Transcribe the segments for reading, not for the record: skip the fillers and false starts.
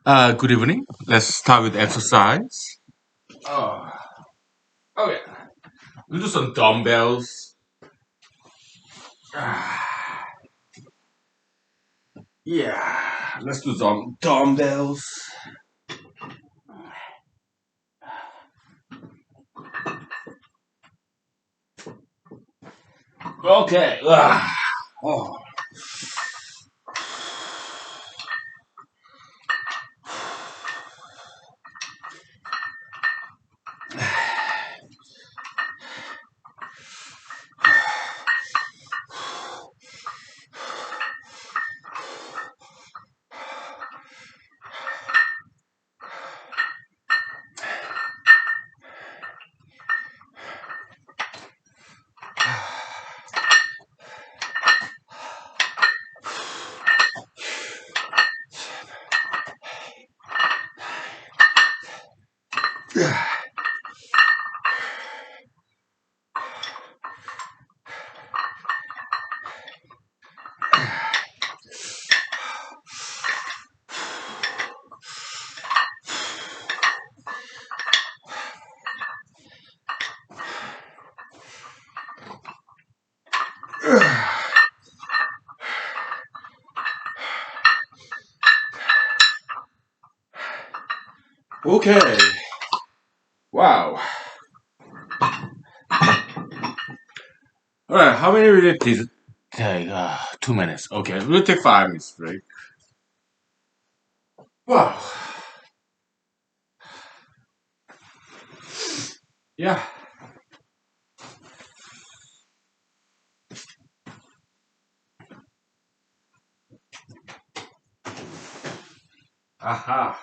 Good evening. Let's start with exercise. Oh, okay. We'll do some dumbbells. Yeah, let's do some dumbbells. Okay. Oh. Okay. Wow. All right. How many minutes did it take? 2 minutes. Okay. We'll take 5 minutes break. Wow. Yeah. Aha.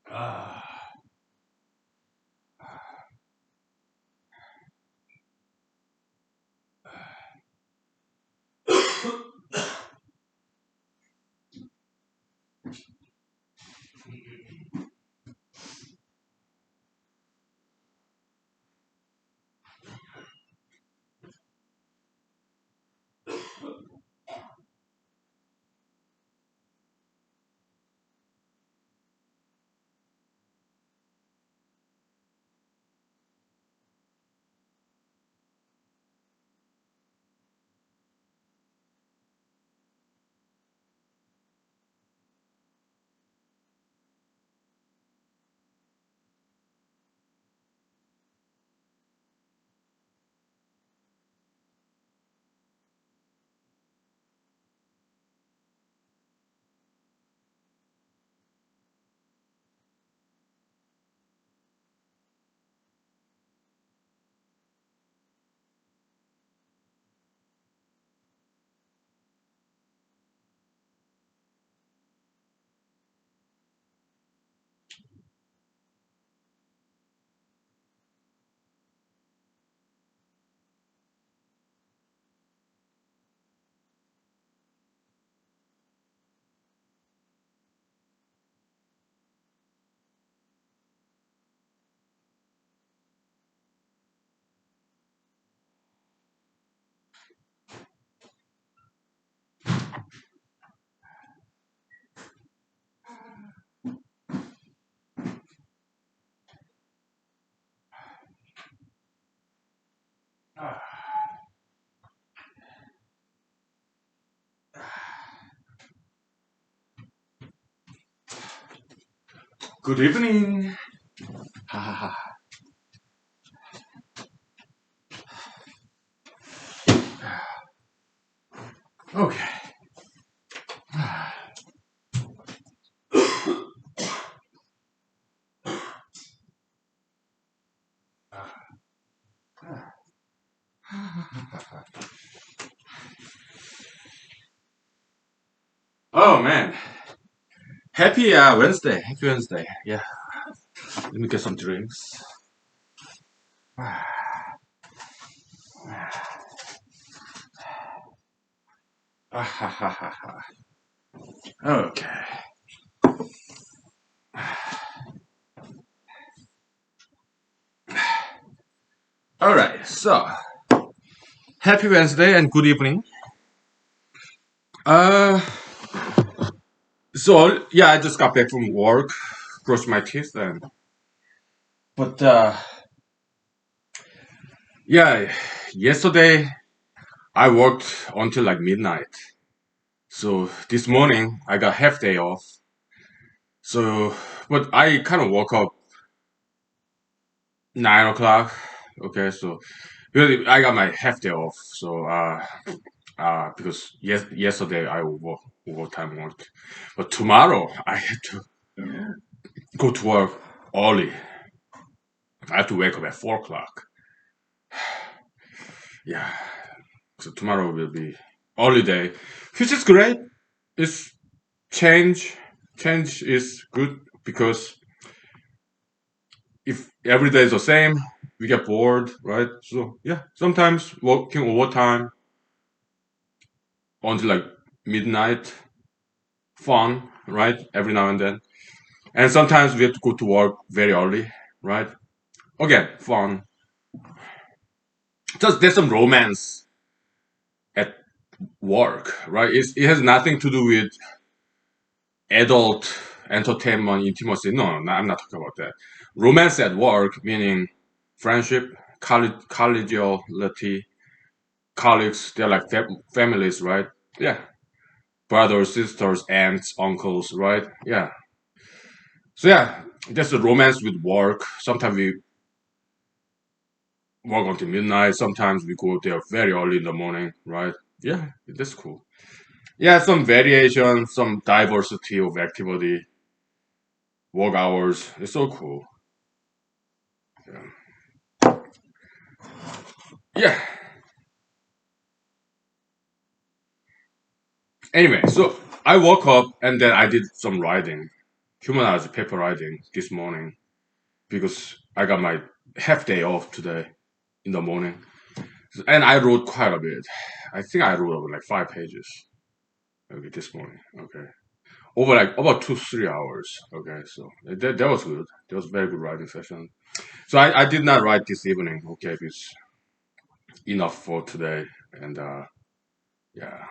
Ah. Good evening. Ha ha ha. Okay. Oh man, happy Wednesday. Happy Wednesday. Yeah, let me get some drinks. Okay. All right. So happy Wednesday and good evening. Uh, so yeah, I just got back from work, brushed my teeth, and but yeah, yesterday I worked until like midnight. So this morning I got half day off. So, but I kind of woke up 9 o'clock. Okay, so really I got my half day off. So because yesterday I overtime worked, but tomorrow I had to go to work early. I have to wake up at 4 o'clock. Yeah, so tomorrow will be early day, which is great. It's change. Change is good because if every day is the same, we get bored, right? So yeah, sometimes working overtime until like midnight, fun, right? Every now and then, and sometimes we have to go to work very early, right? Again, fun. Just there's some romance at work, right? It has nothing to do with adult entertainment, intimacy. No, no, I'm not talking about that. Romance at work, meaning friendship, collegiality, colleagues. They're like families, right? Yeah, brothers, sisters, aunts, uncles, right? Yeah. So yeah, that's the romance with work. Sometimes we work until midnight. Sometimes we go there very early in the morning, right? Yeah, that's cool. Yeah, some variation, some diversity of activity, work hours. It's so cool. Yeah. Anyway, so I woke up and then I did some writing, humanology paper writing this morning because I got my half day off today in the morning, and I wrote quite a bit. I think I wrote over like 5 pages. Okay, this morning. Okay, over like about 2 3 hours. Okay, so that was good. That was a very good writing session. So I did not write this evening. Okay, it's enough for today, and yeah.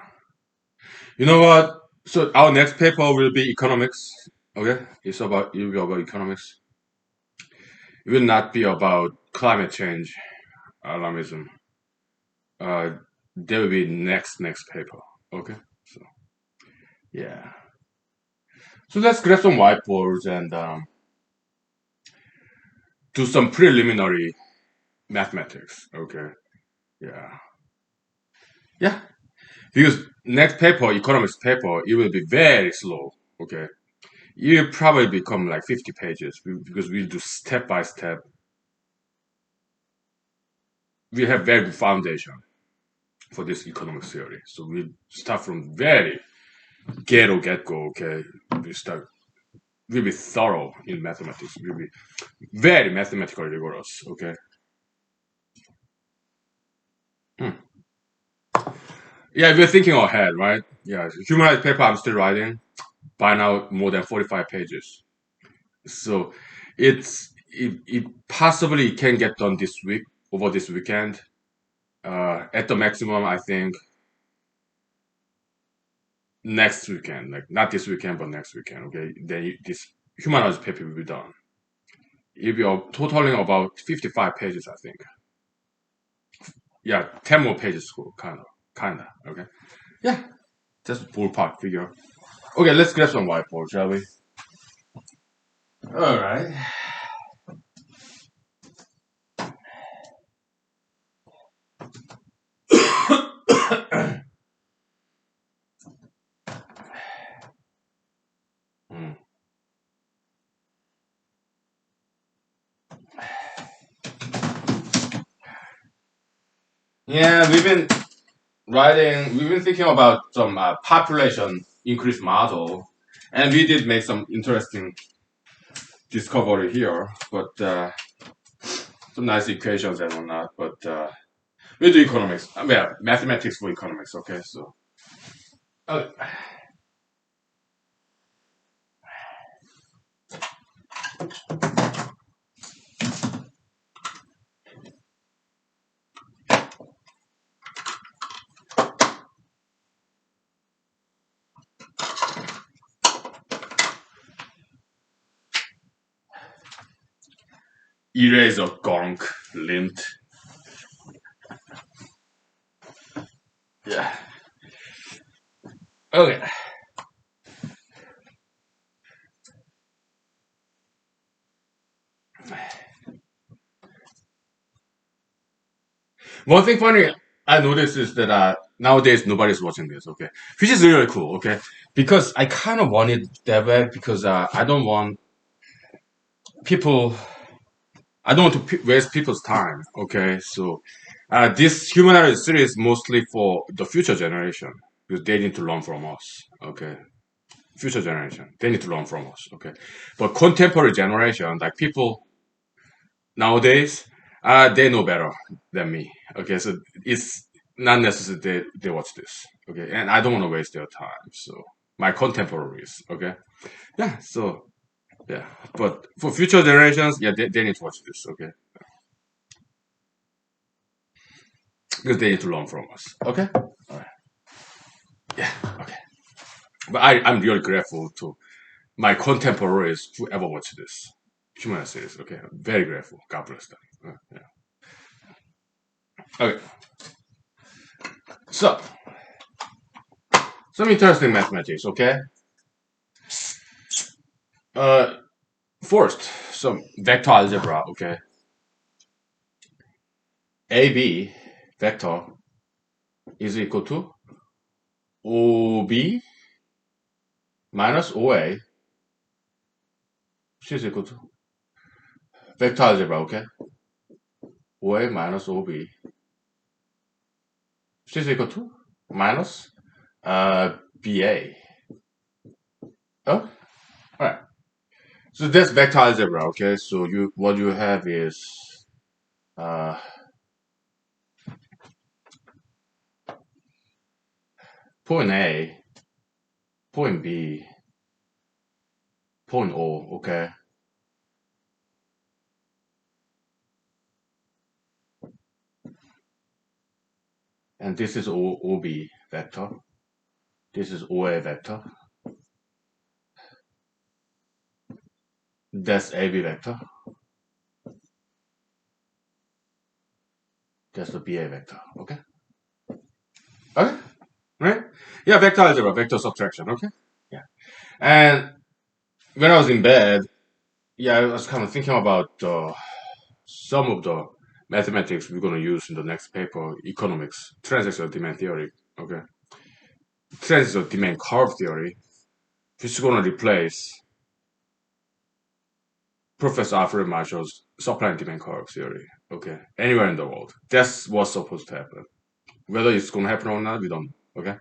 You know what? So our next paper will be economics. Okay, it will be about economics. It will not be about climate change, alarmism. Uh, there will be next paper. Okay, so yeah. So let's grab some whiteboards and do some preliminary mathematics. Okay, yeah, yeah. Because next paper, economics paper, it will be very slow. Okay, it will probably become like 50 pages because we do step by step. We have very good foundation for this economic theory. So we start from very get go. Okay, we start. We'll be thorough in mathematics. We'll be very mathematically rigorous. Okay. Hmm. Yeah, we're thinking ahead, right? Yeah, human rights paper I'm still writing. By now, more than 45 pages. So it possibly can get done this week over this weekend. At the maximum, I think next weekend, like not this weekend, but next weekend. Okay, then this human rights paper will be done. It'll be totaling about 55 pages, I think. Yeah, 10 more pages, cool, kinda. Okay, yeah, just ballpark figure. Okay, let's grab some whiteboard, shall we? All right. Hmm. Yeah, writing, we've been thinking about some population increase model, and we did make some interesting discovery here, but some nice equations and whatnot. But we do economics, well, mathematics for economics. Okay, so uh, eraser gunk lint. Yeah. Okay. One thing funny I noticed is that nowadays nobody's watching this, okay? Which is really cool, okay? Because I kind of want it that way because I don't want people, I don't want to waste people's time, okay? So this humanity series mostly for the future generation because they need to learn from us, okay? Future generation, they need to learn from us, okay? But contemporary generation, like people nowadays, they know better than me. Okay, so it's not necessary they watch this. Okay, and I don't want to waste their time. So my contemporaries. Okay, yeah. So yeah, but for future generations, yeah, they need to watch this. Okay, because they need to learn from us. Okay, all right. Yeah. Okay, but I'm really grateful to my contemporaries who ever watch this human series. Okay, I'm very grateful. God bless them. Yeah. Okay, so some interesting mathematics. Okay. Uh, First, some vector algebra, okay. AB vector is equal to OB minus OA, which is equal to vector algebra, okay. OA minus OB, which is equal to minus BA. Oh, alright. So that's vector algebra, okay. So what you have is uh, point A, point B, point O, okay. And this is OB vector. This is OA vector. That's AB vector. That's the BA vector. Okay. Okay. Right? Yeah, vector algebra, vector subtraction. Okay. Yeah. And when I was in bed, yeah, I was kind of thinking about some of the mathematics we're going to use in the next paper, economics, transactional demand theory. Okay. Transactional demand curve theory, which is going to replace Professor Alfred Marshall's supply and demand curve theory. Okay. Anywhere in the world. That's what's supposed to happen. Whether it's going to happen or not, we don't know. Okay.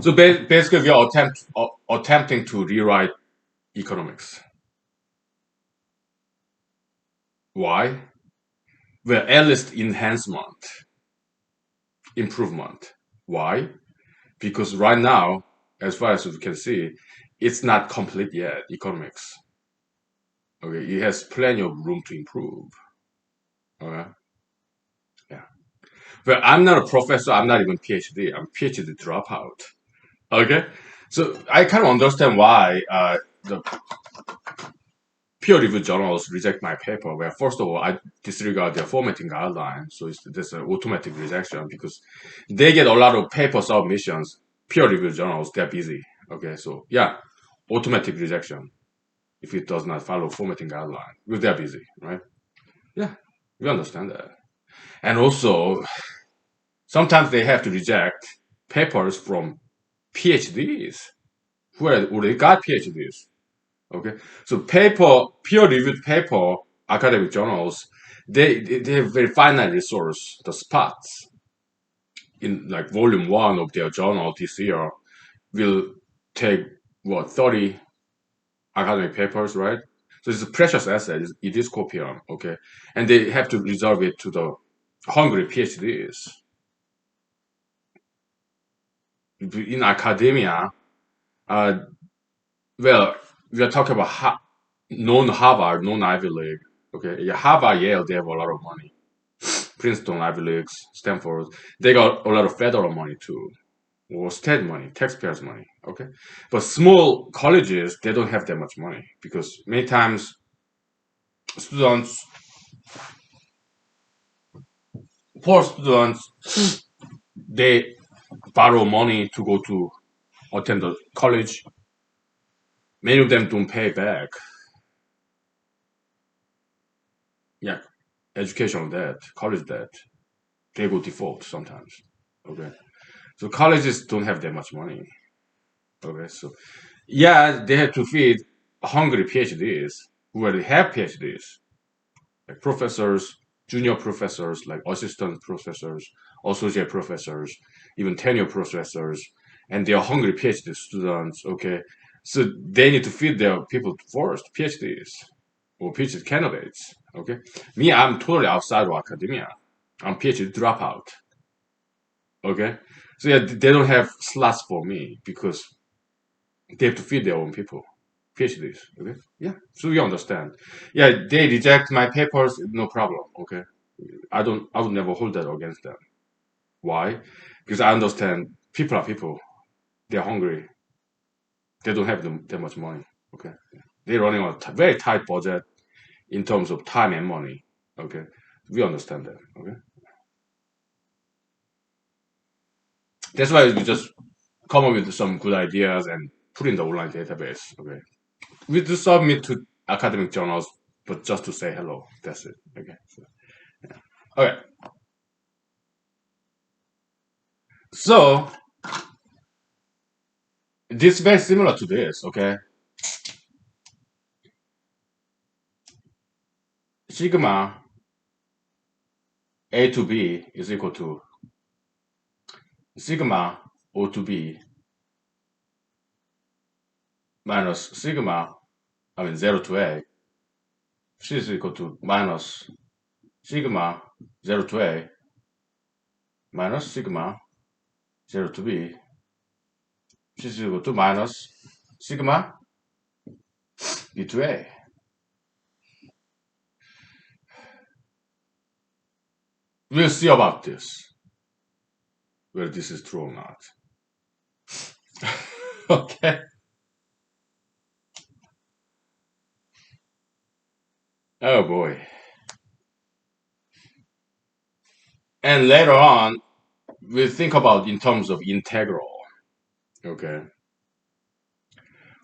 So basically, we are attempting to rewrite economics. Why? Well, at least enhancement, improvement. Why? Because right now, as far as we can see, it's not complete yet, economics. Okay, it has plenty of room to improve. Okay, yeah. Well, I'm not a professor, I'm not even PhD, I'm PhD dropout. Okay, so I kind of understand why the peer-reviewed journals reject my paper. Where first of all, I disregard their formatting guidelines, so there's an automatic rejection because they get a lot of paper submissions. Peer-reviewed journals, they're busy. Okay, so yeah, automatic rejection if it does not follow formatting guideline because they're busy, right? Yeah, we understand that. And also, sometimes they have to reject papers from PhDs who have already got PhDs. Okay, so peer-reviewed paper, academic journals, they have very finite resource. The spots in like volume one of their journal this year will take what 30 academic papers, right? So it's a precious asset. It is copium, okay, and they have to reserve it to the hungry PhDs. In academia, uh, well, we are talking about non-Harvard, non-Ivy League. Okay, yeah, Harvard, Yale, they have a lot of money. Princeton, Ivy Leagues, Stanford, they got a lot of federal money too, or state money, taxpayers' money. Okay, but small colleges, they don't have that much money because many times students, poor students, they borrow money to go to attend the college. Many of them don't pay back. Yeah, educational debt, college debt, they go default sometimes. Okay, so colleges don't have that much money. Okay, so yeah, they have to feed hungry PhDs who already have PhDs, like professors, junior professors, like assistant professors, associate professors, even tenure professors, and they are hungry PhD students. Okay, so they need to feed their people first, PhDs or PhD candidates. Okay, me, I'm totally outside of academia. I'm PhD dropout. Okay, so yeah, they don't have slots for me because they have to feed their own people, PhDs. Okay, yeah, so you understand. Yeah, they reject my papers, no problem. Okay, I would never hold that against them. Why? Because I understand people are people. They're hungry. They don't have that much money. Okay, they're running on a very tight budget in terms of time and money. Okay, we understand that. Okay, that's why we just come up with some good ideas and put in the online database. Okay, we just submit to academic journals, but just to say hello. That's it. Okay. So, okay. So this is very similar to this. Okay. Sigma A to B is equal to sigma O to B minus sigma, I mean 0 to A, which is equal to minus sigma 0 to A minus sigma 0 to B, which is equal to minus sigma B to A. We'll see about this, whether this is true or not. Okay. Oh boy. And later on, we'll think about in terms of integral. Okay.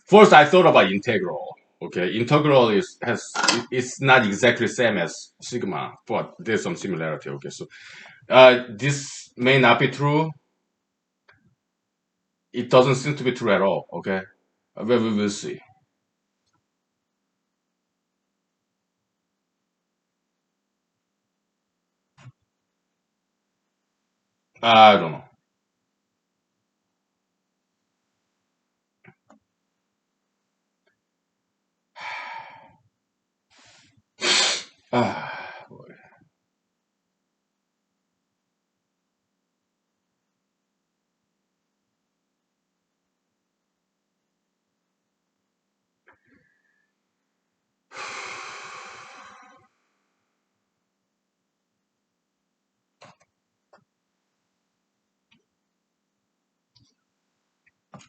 First, I thought about integral. Okay, integral is has it's not exactly same as sigma, but there's some similarity. Okay, so this may not be true. It doesn't seem to be true at all. Okay, but we will see. I don't know. Boy.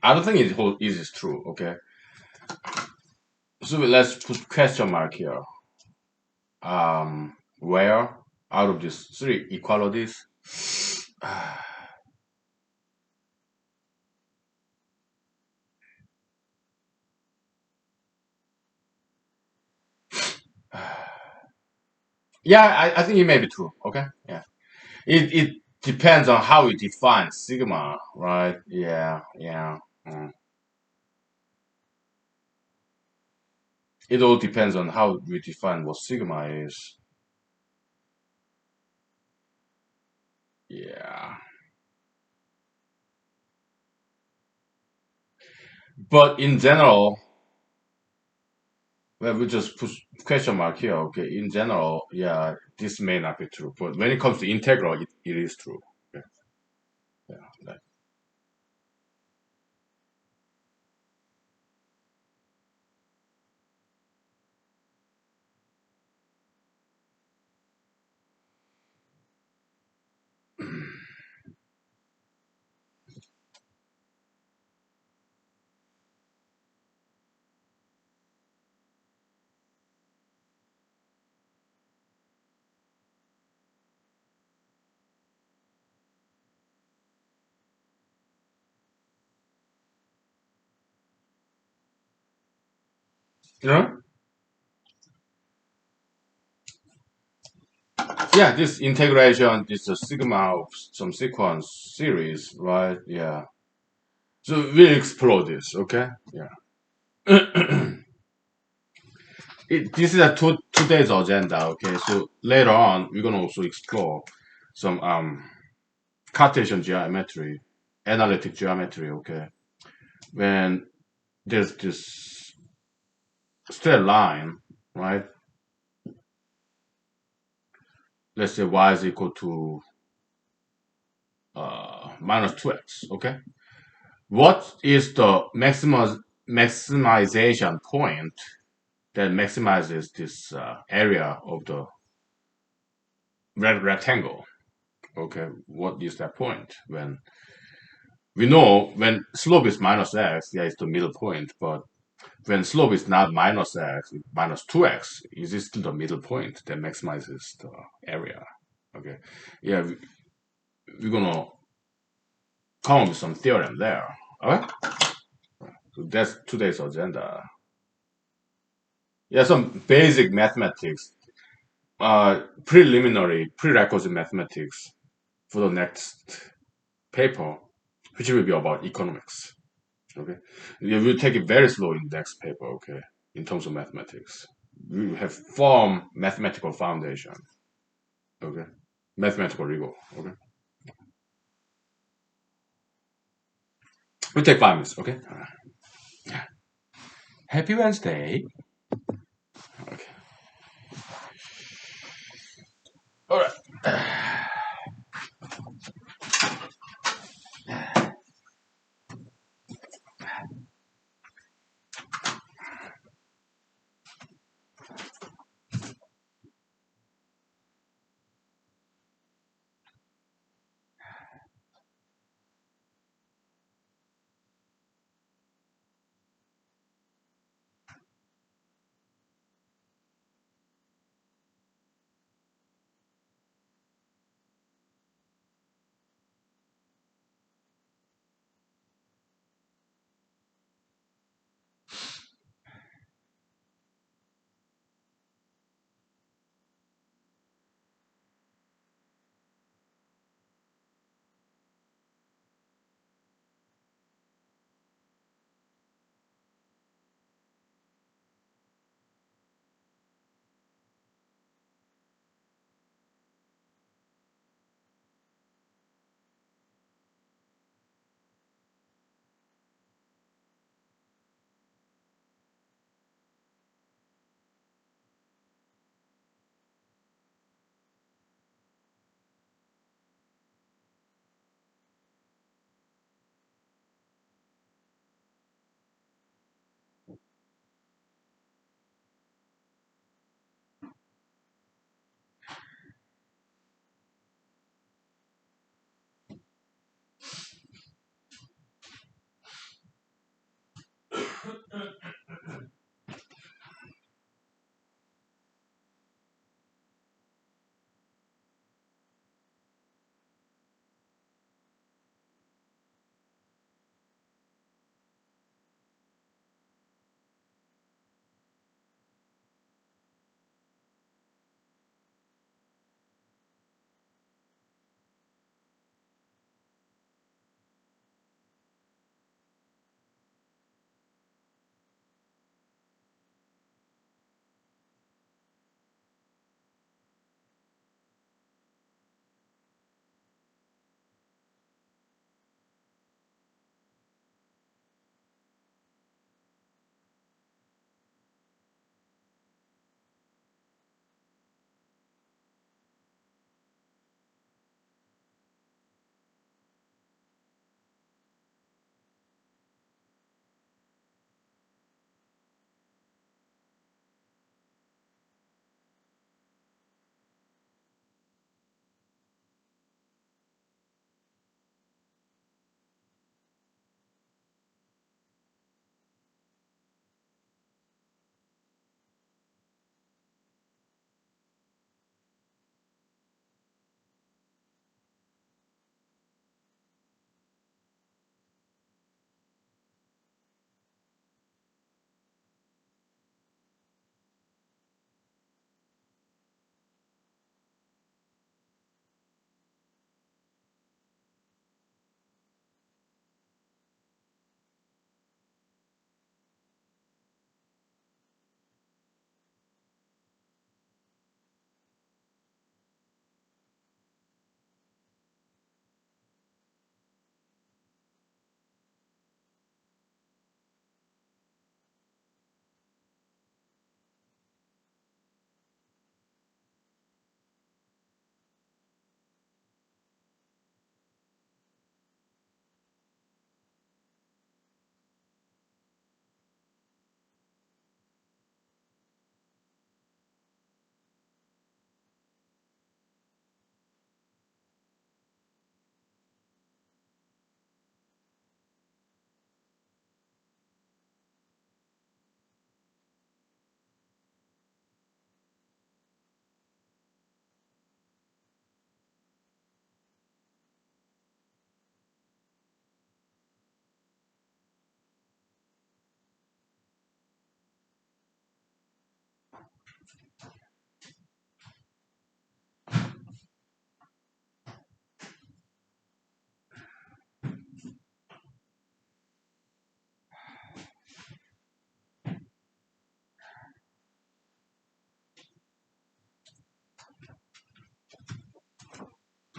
I don't think it is true. Okay, so let's put question mark here. Where out of these three equalities? Yeah, I think it may be true. Okay, yeah. It depends on how we define sigma, right? Yeah, yeah. It all depends on how we define what sigma is. Yeah. But in general, well, we just put question mark here. Okay. In general, yeah, this may not be true. But when it comes to integral, it is true. Yeah. Yeah. Like, you know? Yeah, this integration is a sigma of some sequence series, right? Yeah. So we'll explore this, okay? Yeah. This is a today's agenda, okay? So later on, we're gonna also explore some Cartesian geometry, analytic geometry, okay? When there's this straight line, right? Let's say y is equal to minus 2x, okay? What is the maximization point that maximizes this area of the red rectangle? Okay, what is that point? When we know when slope is minus x, yeah, it's the middle point, but when slope is not minus x, minus 2x, is it still the middle point that maximizes the area? Okay, yeah, we're gonna come up with some theorem there. All right, so that's today's agenda. Yeah, some basic mathematics, preliminary, prerequisite mathematics for the next paper, which will be about economics. Okay, yeah, we'll take it very slow in the next paper. Okay, in terms of mathematics, we have firm mathematical foundation. Okay, mathematical rigor. Okay, we take 5 minutes. Okay, all right. Happy Wednesday. Okay, all right.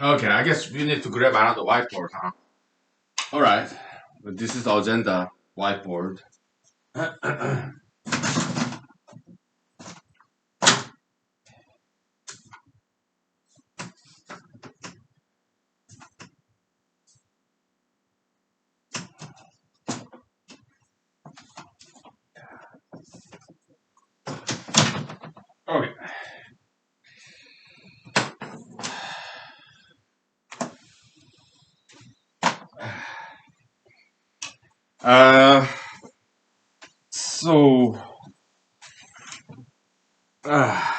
Okay, I guess we need to grab another whiteboard, huh? All right. This is the agenda whiteboard. Okay. Uh, so, uh,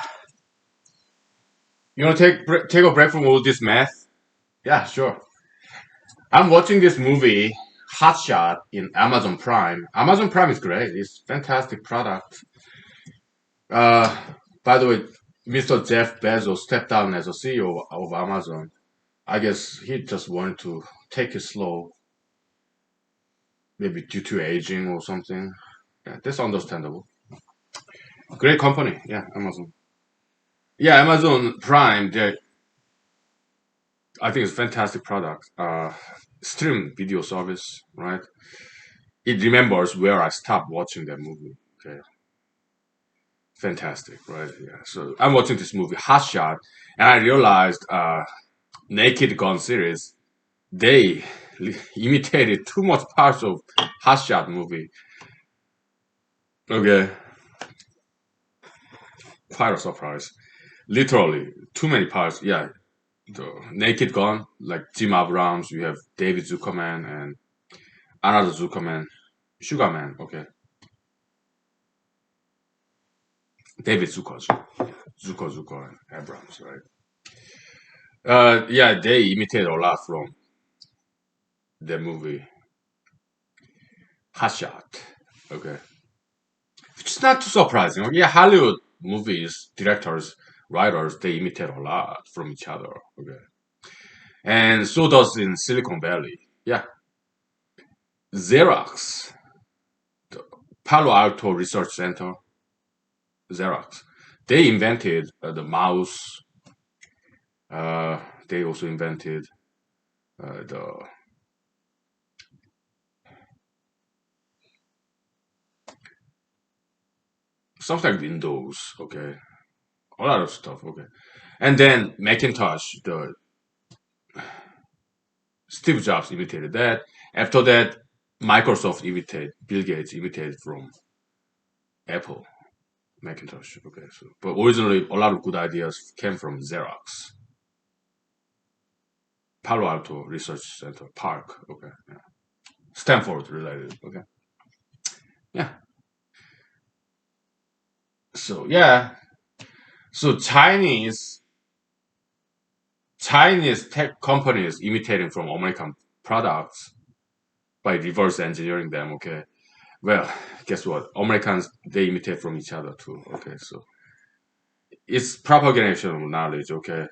you want to take a break from all this math? Yeah, sure. I'm watching this movie, Hot Shot, in Amazon Prime. Amazon Prime is great. It's fantastic product. Uh, by the way, Mr. Jeff Bezos stepped down as a CEO of Amazon. I guess he just wanted to take it slow, maybe due to aging or something. Yeah, that's understandable. Great company, yeah, Amazon. Yeah, Amazon Prime. I think it's a fantastic product. Stream video service, right? It remembers where I stopped watching that movie. Okay, fantastic, right? Yeah. So I'm watching this movie, Hot Shot, and I realized Naked Gun series they imitated too much parts of Hot Shot movie. Okay, quite a surprise. Literally, too many parts. Yeah, the Naked Gun, like Jim Abrams, you have David Zuckerman and another Zuckerman, Sugarman. Okay, David Zucker, and Abrams, right? Yeah, they imitate a lot from the movie Hot Shot. Okay, which is not too surprising. Yeah, Hollywood movies, directors, writers, they imitate a lot from each other. Okay, and so does in Silicon Valley. Yeah, Xerox, Palo Alto Research Center, Xerox. They invented the mouse. Uh, they also invented the something like Windows. Okay, a lot of stuff. Okay, and then Macintosh. The Steve Jobs imitated that. After that, Microsoft imitated. Bill Gates imitated from Apple Macintosh. Okay, so but originally a lot of good ideas came from Xerox, Palo Alto Research Center, Park. Okay, yeah. Stanford related. Okay, yeah. So yeah, so Chinese tech companies imitating from American products by reverse engineering them. Okay, well, guess what? Americans they imitate from each other too. Okay, so it's propagation of knowledge. Okay,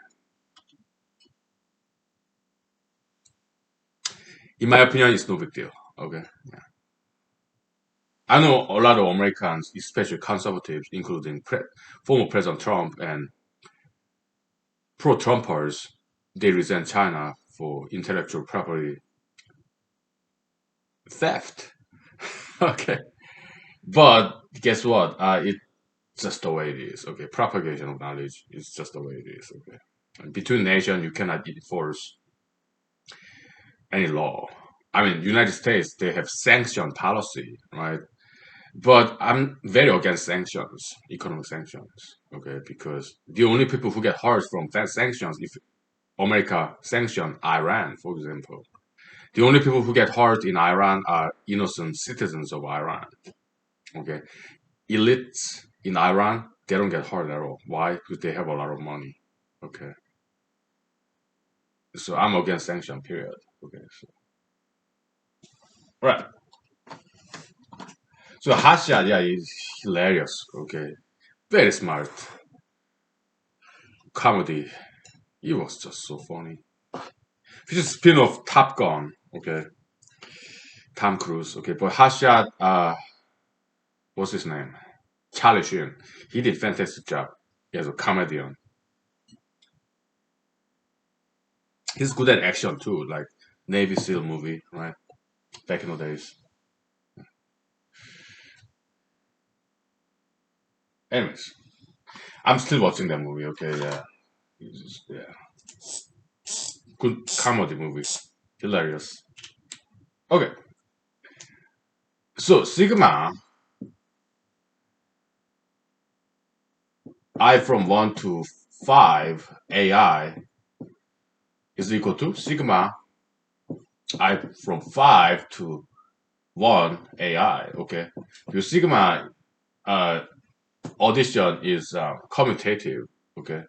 in my opinion, it's no big deal. Okay, I know a lot of Americans, especially conservatives, including former President Trump and pro-Trumpers, they resent China for intellectual property theft. Okay, but guess what? It's just the way it is. Okay, propagation of knowledge is just the way it is. Okay, and between nations, you cannot enforce any law. I mean, United States they have sanction policy, right? But I'm very against sanctions, economic sanctions. Okay, because the only people who get hurt from sanctions, if America sanction Iran, for example, the only people who get hurt in Iran are innocent citizens of Iran. Okay, elites in Iran they don't get hurt at all. Why? Because they have a lot of money. Okay, so I'm against sanction. Period. Okay, so right. So Hasha, yeah, is hilarious. Okay, very smart comedy. It was just so funny. Which is spin-off Top Gun. Okay, Tom Cruise. Okay, but Hasha, what's his name? Charlie Sheen. He did fantastic job as a comedian. He's good at action too, like Navy SEAL movie, right? Back in the days. Anyways, I'm still watching that movie. Okay, yeah, yeah, good comedy movie, hilarious. Okay, so Sigma I from 1 to 5 AI is equal to Sigma I from 5 to 1 AI. Okay, because Sigma addition is commutative. Okay,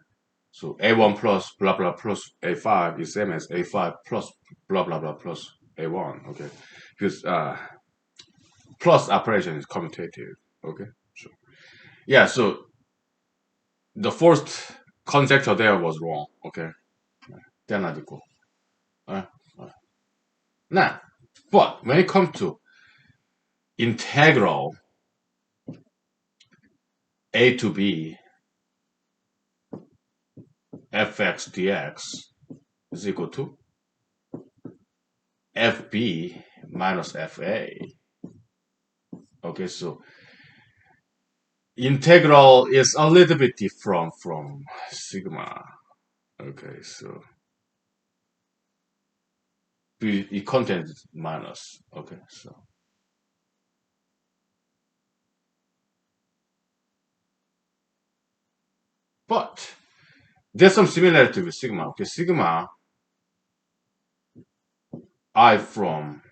so A1 plus blah blah plus A5 is same as A5 plus blah blah blah plus A1. Okay, because plus operation is commutative. Okay, so yeah, so the first conjecture there was wrong. Okay, they're not equal. Alright, alright. Now, but when it comes to integral a to b fx dx is equal to fb minus fa. Okay, so integral is a little bit different from sigma. Okay, so it contains minus. Okay, so but there's some similarity with sigma. Okay, sigma I from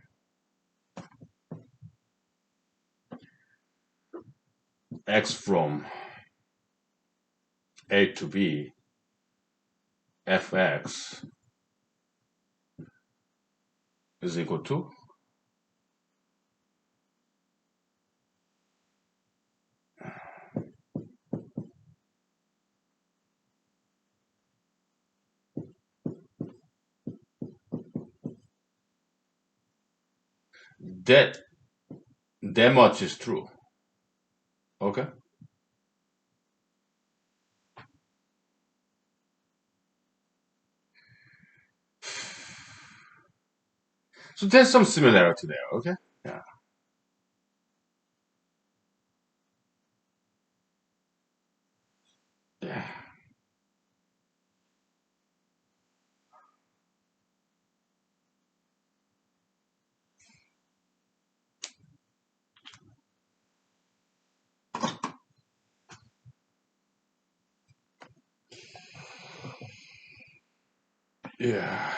x from a to b fx is equal to that. That much is true. Okay. So there's some similarity there. Okay. Yeah. Yeah. Yeah.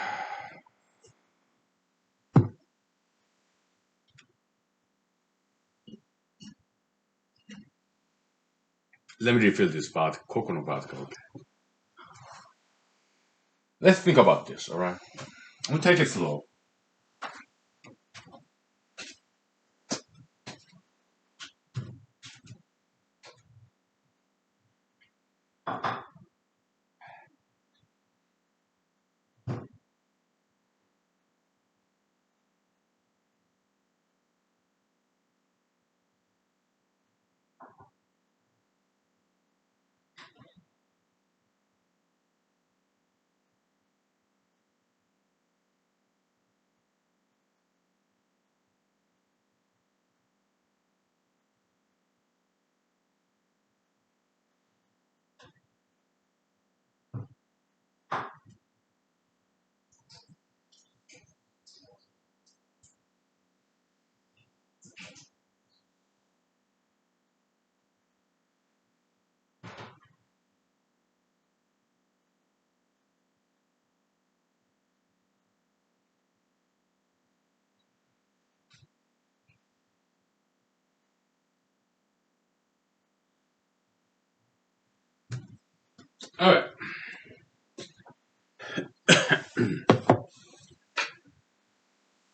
Let me refill this coconut vodka. Okay. Let's think about this. All right. We'll take it slow. All right.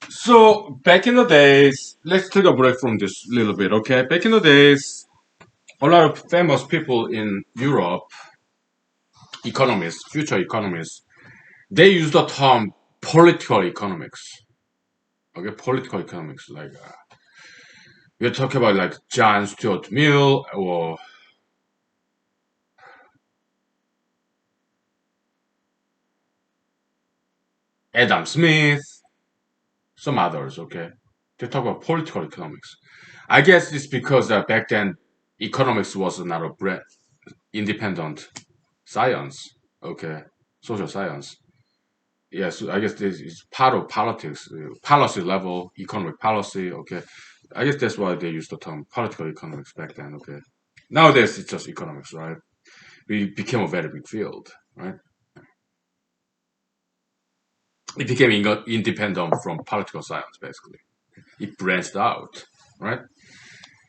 So back in the days, let's take a break from this little bit. Okay. Back in the days, a lot of famous people in Europe, economists, future economists, they use the term political economics. Okay, political economics. Like we're talking about like John Stuart Mill or Adam Smith, some others, okay? They talk about political economics. I guess it's because back then economics was not a independent science, okay? Social science. Yes, I guess this is part of politics, policy level, economic policy, okay? I guess that's why they used the term political economics back then, okay? Nowadays it's just economics, right? We became a very big field, right? It became independent from political science, basically. It branched out, right?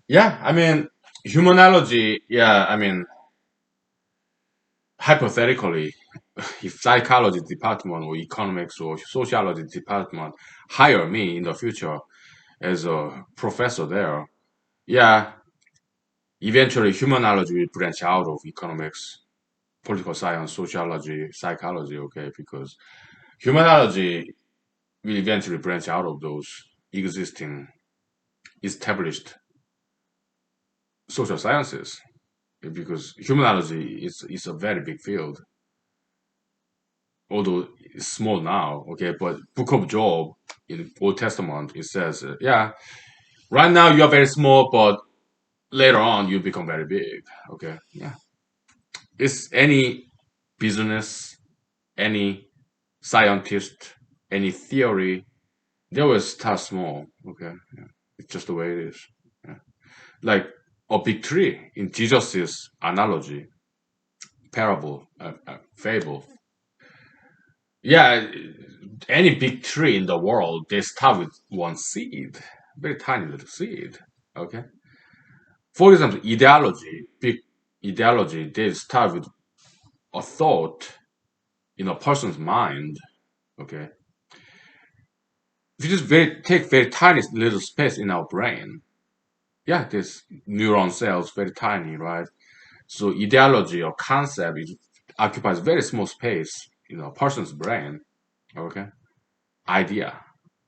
Yeah, I mean, humanology, yeah, I mean, hypothetically, if psychology department or economics or sociology department hire me in the future as a professor there, yeah, eventually humanology will branch out of economics, political science, sociology, psychology, okay, because humanology will eventually branch out of those existing established social sciences because humanology is a very big field, although it's small now. Okay, but Book of Job in Old Testament it says, yeah, right now you are very small, but later on you become very big. Okay, yeah, it's any business, any scientist, any theory, they will start small. Okay, yeah. It's just the way it is. Yeah. Like a big tree in Jesus's analogy, parable, fable. Yeah, any big tree in the world, they start with one seed, very tiny little seed. Okay. For example, big ideology, they start with a thought in a person's mind. Okay. If you just take very tiny little space in our brain, yeah, this neuron cells very tiny, right? So ideology or concept occupies very small space in a person's brain. Okay, idea,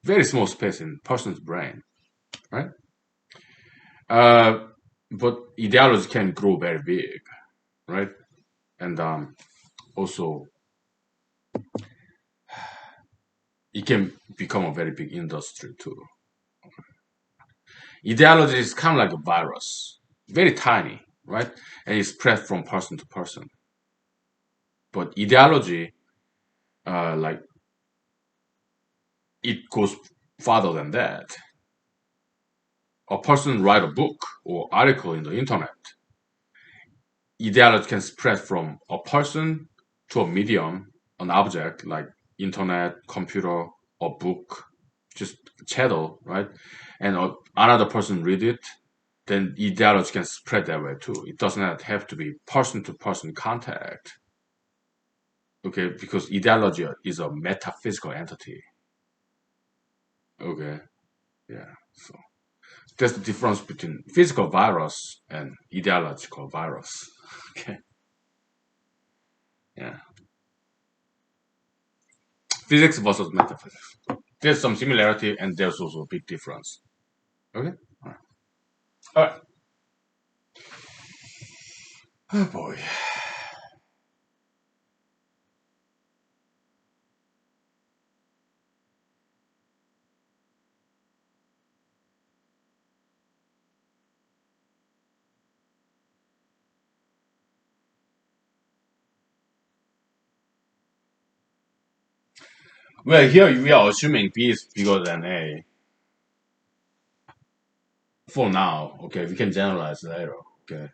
very small space in person's brain, right? Uh, but ideology can grow very big, right? And also it can become a very big industry too. Ideology is kind of like a virus, very tiny, right? And it spreads from person to person. But ideology, like it goes farther than that. A person write a book or article in the internet. Ideology can spread from a person to a medium, an object like internet, computer, or book, just chattel, right? And another person read it, then ideology can spread that way too. It does not have to be person to person contact, okay? Because ideology is a metaphysical entity, okay? Yeah. So that's the difference between physical virus and ideological virus. Okay. Yeah. Physics versus metaphysics. There's some similarity and there's also a big difference. Okay? All right. All right. Oh boy. Well, here we are assuming B is bigger than A for now. Okay, we can generalize later. Okay,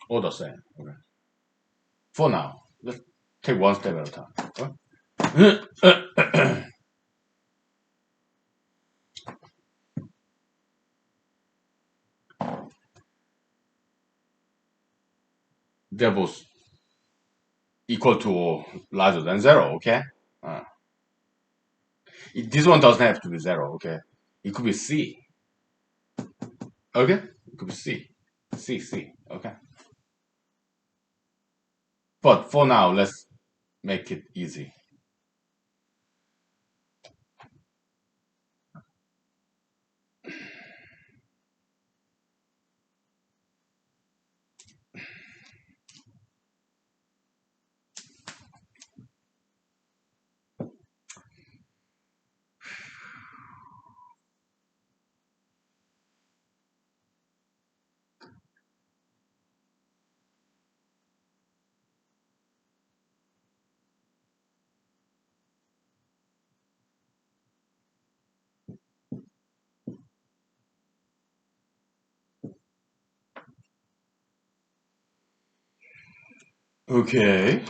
all the same. Okay, for now, let's take one step at a time. Okay? They're both equal to or larger than zero. Okay, uh, this one doesn't have to be zero. Okay, it could be C. Okay, it could be C. C C. Okay, but for now, let's make it easy. Okay.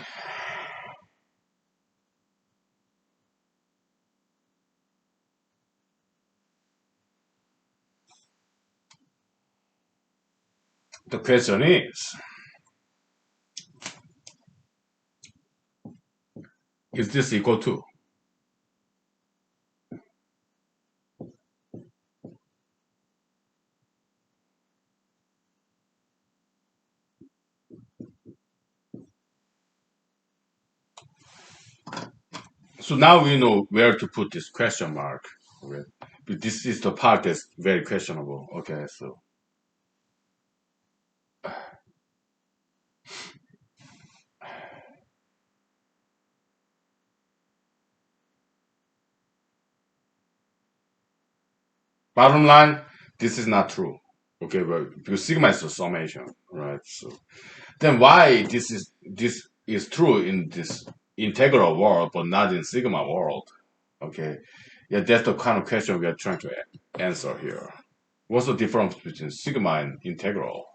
The question is this equal to? So now we know where to put this question mark. Okay. But this is the part that's very questionable. Okay, so bottom line, this is not true. Okay, well, because sigma is a summation, right? So then why this is true in this integral world, but not in sigma world? Okay, yeah, that's the kind of question we are trying to answer here. What's the difference between sigma and integral?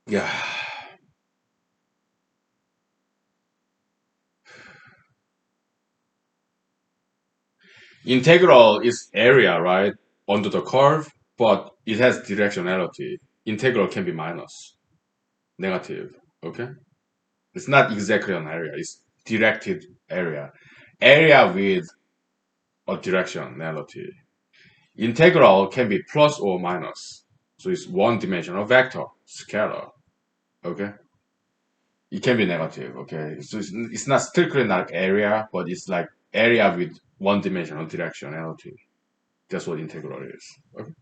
Yeah, integral is area, right, under the curve, but it has directionality. Integral can be minus, negative. Okay, it's not exactly an area; it's directed area, area with a directionality. Integral can be plus or minus, so it's one-dimensional vector, scalar. Okay, it can be negative. Okay, so it's not strictly like area, but it's like area with one-dimensional directionality. That's what integral is. Okay.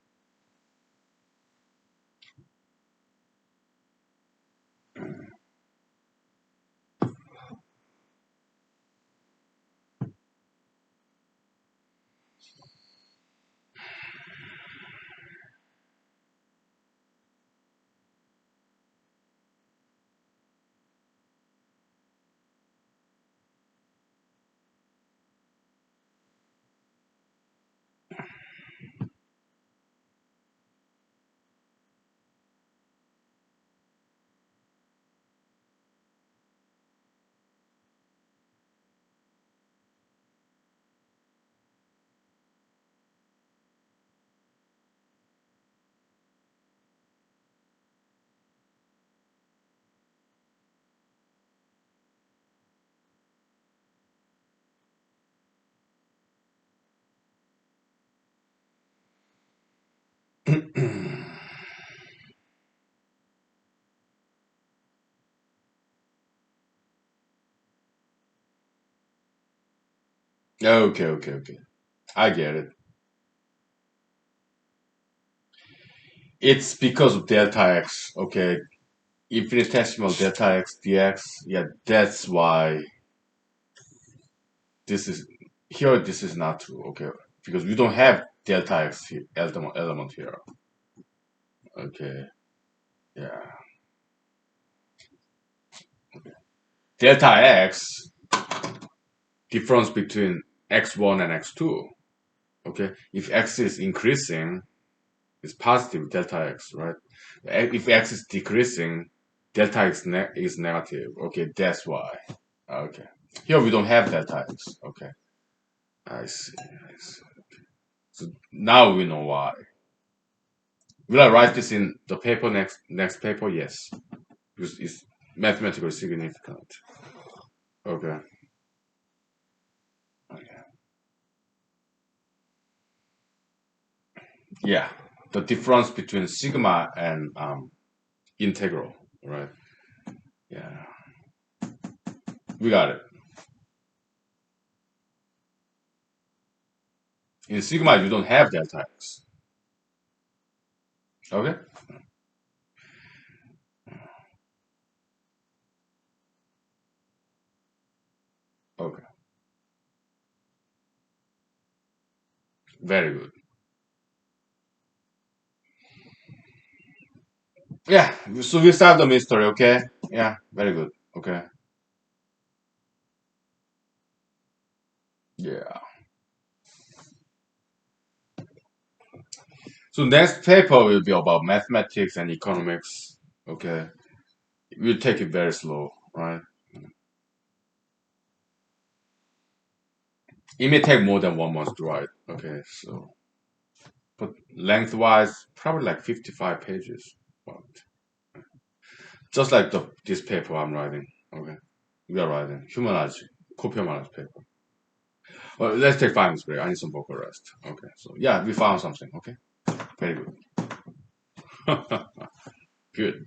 Okay, okay, okay. I get it. It's because of delta x. Okay, infinitesimal delta x dx. Yeah, that's why this is here. This is not true. Okay, because we don't have delta x element here. Okay, yeah. Delta x difference between x1 and x2. Okay, if x is increasing, it's positive delta x, right? If x is decreasing, delta x is negative. Okay, that's why. Okay, here we don't have delta x. Okay, I see. I see. So now we know why. Will I write this in the paper next paper? Yes, because it's mathematically significant. Okay. Okay. Yeah, the difference between sigma and integral, right? Yeah, we got it. In sigma, you don't have delta x. Okay. Okay. Very good. Yeah. So we solved the mystery. Okay. Yeah. Very good. Okay. Yeah. So next paper will be about mathematics and economics. Okay, we'll take it very slow, right? It may take more than 1 month to write. Okay, so but lengthwise, probably like 55 pages. But just like this paper I'm writing. Okay, we are writing humanology, humanology paper. Well, let's take 5 minutes break. I need some vocal rest. Okay, so yeah, we found something. Okay, very good. Good.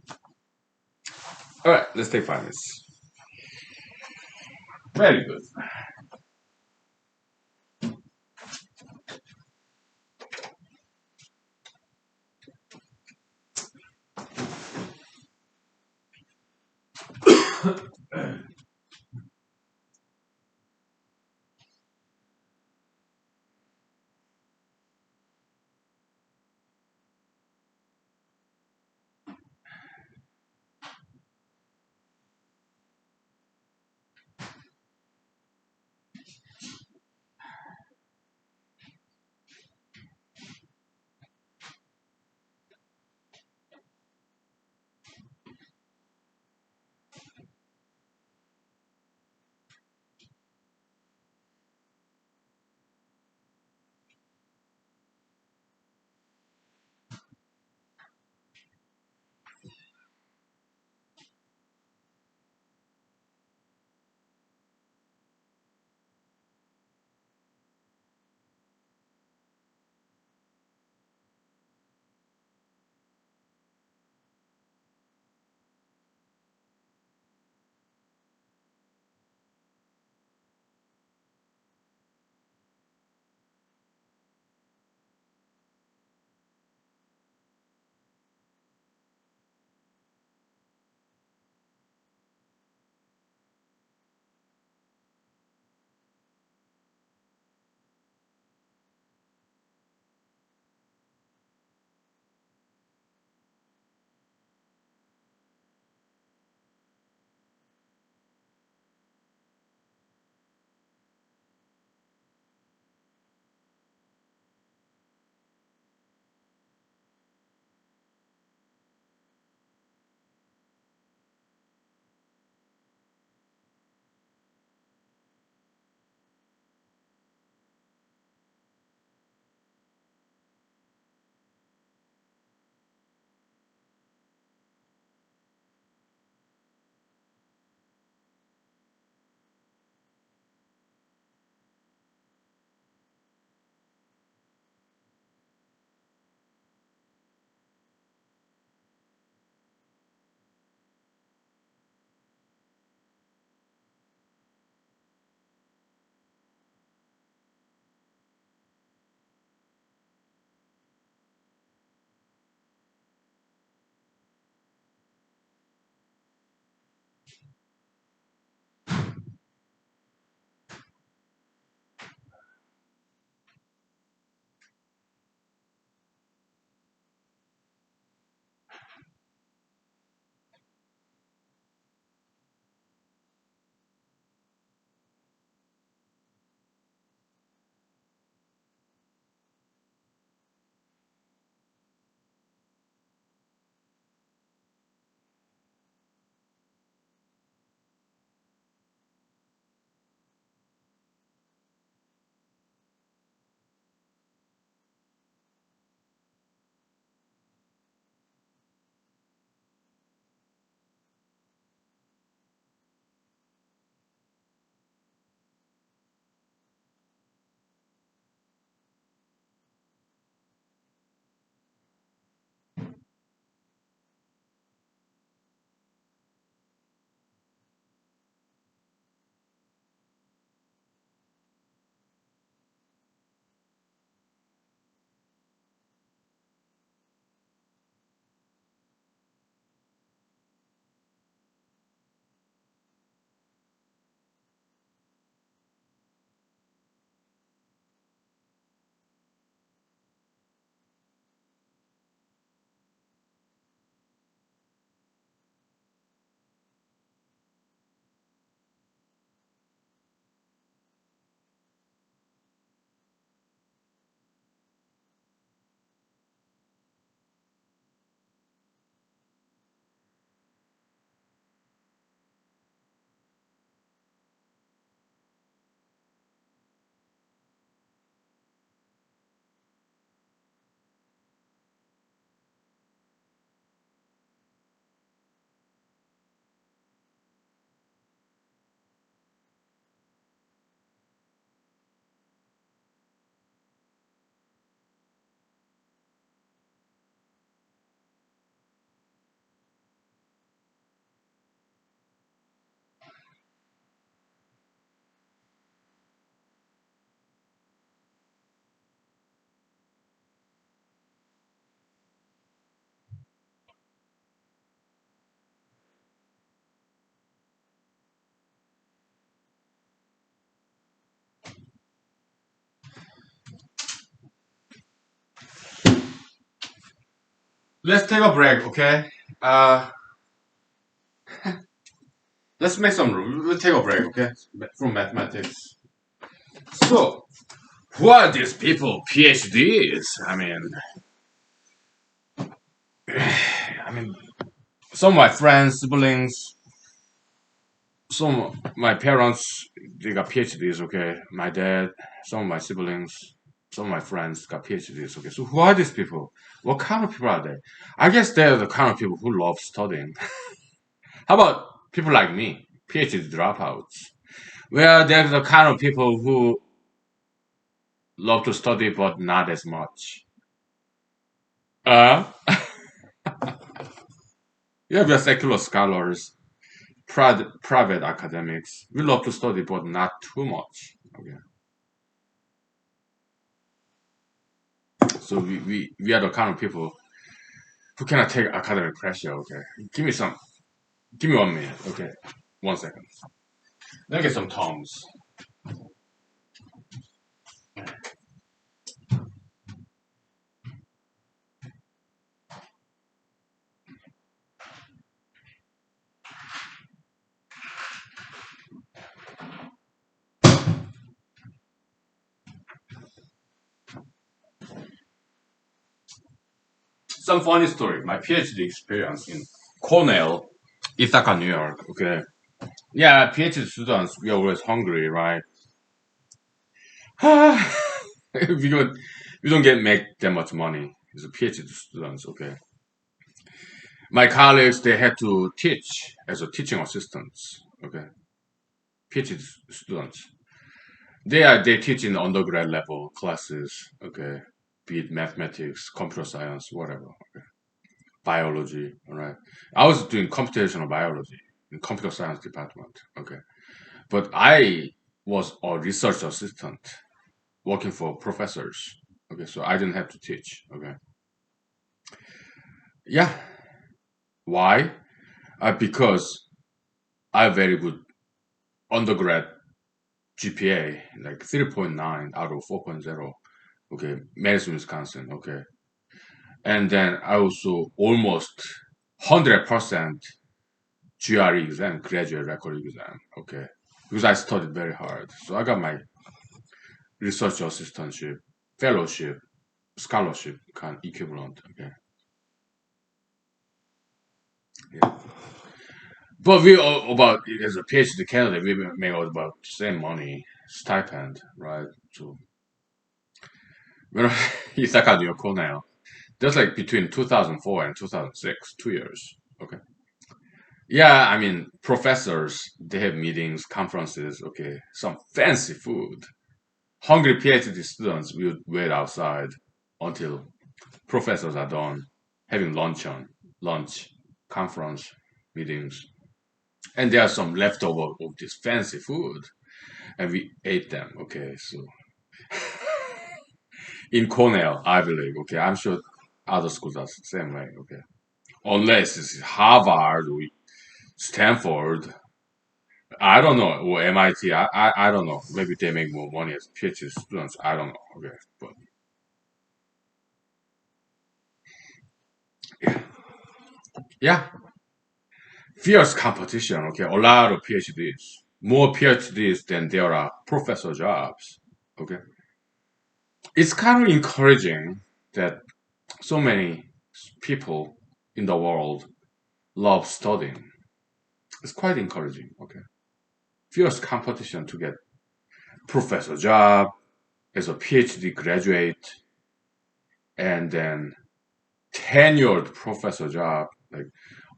All right, let's take 5 minutes. Very good. Let's take a break, okay? Uh, let's make some room. Let's take a break, okay? From mathematics. So, who are these people? PhDs? I mean, some of my friends, siblings, some of my parents, they got PhDs, okay? My dad, some of my siblings, some of my friends got PhDs, okay? So who are these people? What kind of people are they? I guess they're the kind of people who love studying. How about people like me, PhD dropouts? Well, they're the kind of people who love to study but not as much. Uh, yeah, we are secular scholars, private academics. We love to study but not too much. Okay. So we are the kind of people who cannot take academic pressure. Okay. Give me 1 minute. Okay. 1 second. Let me get some Toms. Some funny story. My PhD experience in Cornell, Ithaca, New York. Okay. Yeah, PhD students, we are always hungry, right? we don't we don't get make that much money as a PhD students. Okay. My colleagues they had to teach as a teaching assistants. Okay. PhD students. They teach in undergrad level classes. Okay. Be it mathematics, computer science, whatever. Okay. Biology. All right. I was doing computational biology in computer science department. Okay. But I was a research assistant working for professors. Okay, so I didn't have to teach. Okay, yeah. Why? Because I have very good undergrad GPA, like 3.9 out of 4.0. Okay, Madison, Wisconsin. Okay, and then I also almost 100% GRE exam, graduate record exam. Okay, because I studied very hard, so I got my research assistantship, fellowship, scholarship kind equivalent. Okay, yeah. But we all about as a PhD candidate, we make about the same money stipend, right? So when I stuck your Cornell, that's like between 2004 and 2006, 2 years. Okay. Yeah, I mean professors they have meetings, conferences. Okay, some fancy food. Hungry PhD students will wait outside until professors are done having lunch, conference, meetings, and there are some leftover of this fancy food and we ate them. Okay, so in Cornell, I believe. Okay, I'm sure other schools are the same way. Okay, unless it's Harvard or Stanford, I don't know, or MIT. I don't know. Maybe they make more money as PhD students. I don't know. Okay, but yeah, yeah, fierce competition. Okay, a lot of PhDs, more PhDs than there are professor jobs. Okay, it's kind of encouraging that so many people in the world love studying. It's quite encouraging. Okay, fierce competition to get professor job as a PhD graduate, and then tenured professor job like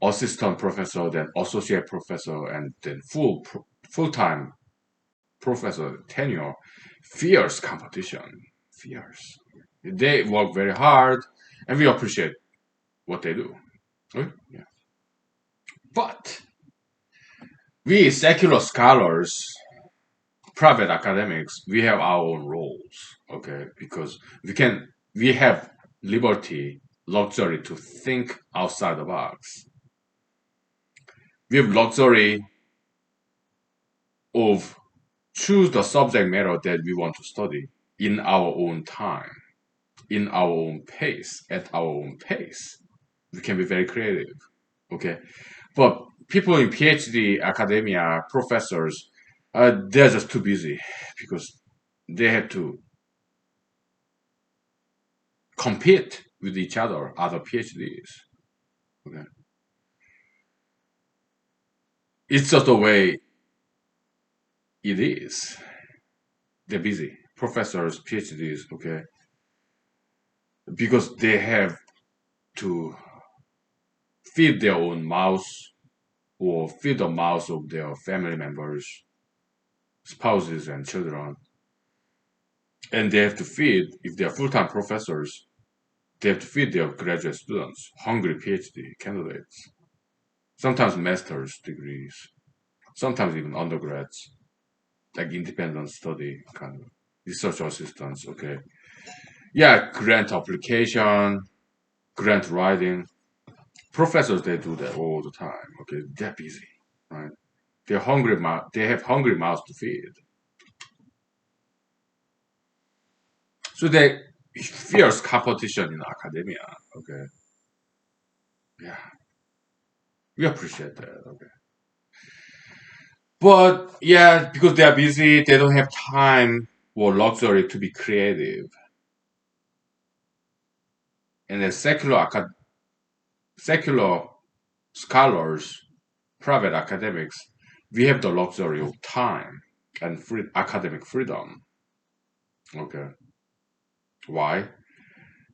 assistant professor, then associate professor, and then full time professor tenure. Fierce competition. Fierce. They work very hard, and we appreciate what they do. Right? Yeah. But we secular scholars, private academics, we have our own roles, okay? Because we have liberty, luxury to think outside the box. We have luxury of choose the subject matter that we want to study in our own time, in our own pace, at our own pace. We can be very creative. Okay. But people in PhD academia, professors, they're just too busy because they have to compete with each other PhDs. Okay. It's just the way it is. They're busy. Professors, PhDs, okay, because they have to feed their own mouth or feed the mouth of their family members, spouses, and children. And they have to feed, if they are full time professors, they have to feed their graduate students, hungry PhD candidates, sometimes master's degrees, sometimes even undergrads, like independent study kind of research assistants, okay. Yeah, grant application, grant writing. Professors, they do that all the time, okay. They're busy, right? They're hungry, they have hungry mouths to feed. So they fierce competition in academia, okay. Yeah, we appreciate that, okay. But yeah, because they are busy, they don't have time or luxury to be creative. And then secular scholars, private academics, we have the luxury of time and academic freedom. Okay, why?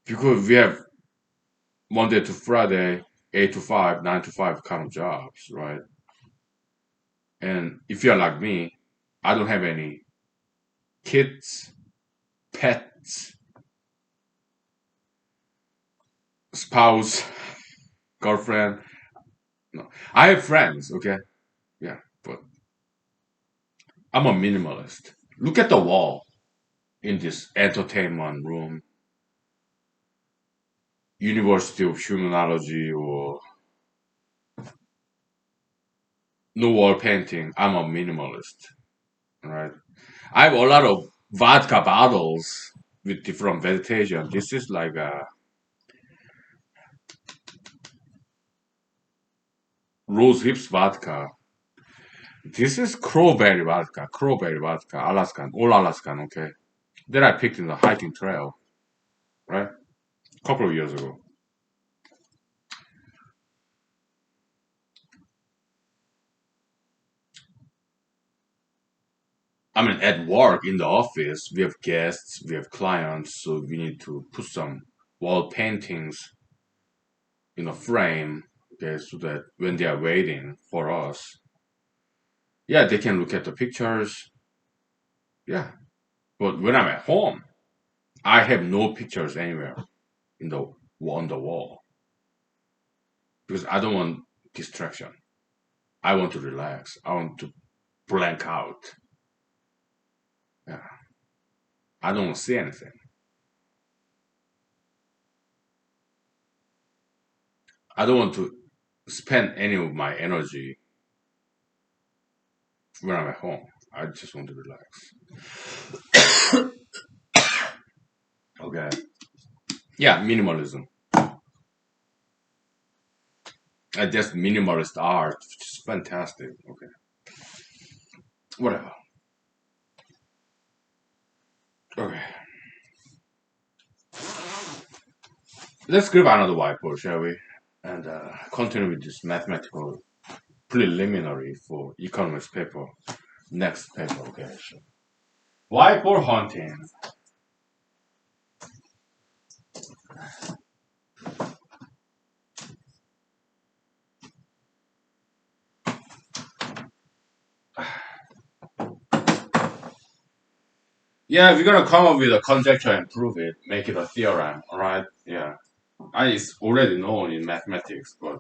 Because we have Monday to Friday, 8 to 5, 9 to 5 kind of jobs, right? And if you're like me, I don't have any kids, pets, spouse, girlfriend. No, I have friends. Okay, yeah, but I'm a minimalist. Look at the wall in this entertainment room, University of Humanology, or no wall painting. I'm a minimalist, right? I have a lot of vodka bottles with different vegetation. This is like a rose hips vodka. This is crowberry vodka, Alaskan, all Alaskan, okay? That I picked in the hiking trail, right? A couple of years ago. I mean, at work, in the office, we have guests, we have clients, so we need to put some wall paintings in a frame, okay, so that when they are waiting for us, yeah, they can look at the pictures, yeah. But when I'm at home, I have no pictures anywhere in the on the wall because I don't want distraction. I want to relax. I want to blank out. Yeah, I don't want to see anything. I don't want to spend any of my energy when I'm at home. I just want to relax. Okay. Yeah, minimalism. That's minimalist art, which is fantastic. Okay. Whatever. Okay. Let's grab another whiteboard, shall we? And continue with this mathematical preliminary for economics paper. Next paper, okay. So, whiteboard hunting. Yeah, we're gonna come up with a conjecture and prove it, make it a theorem, alright? Yeah. It's already known in mathematics, but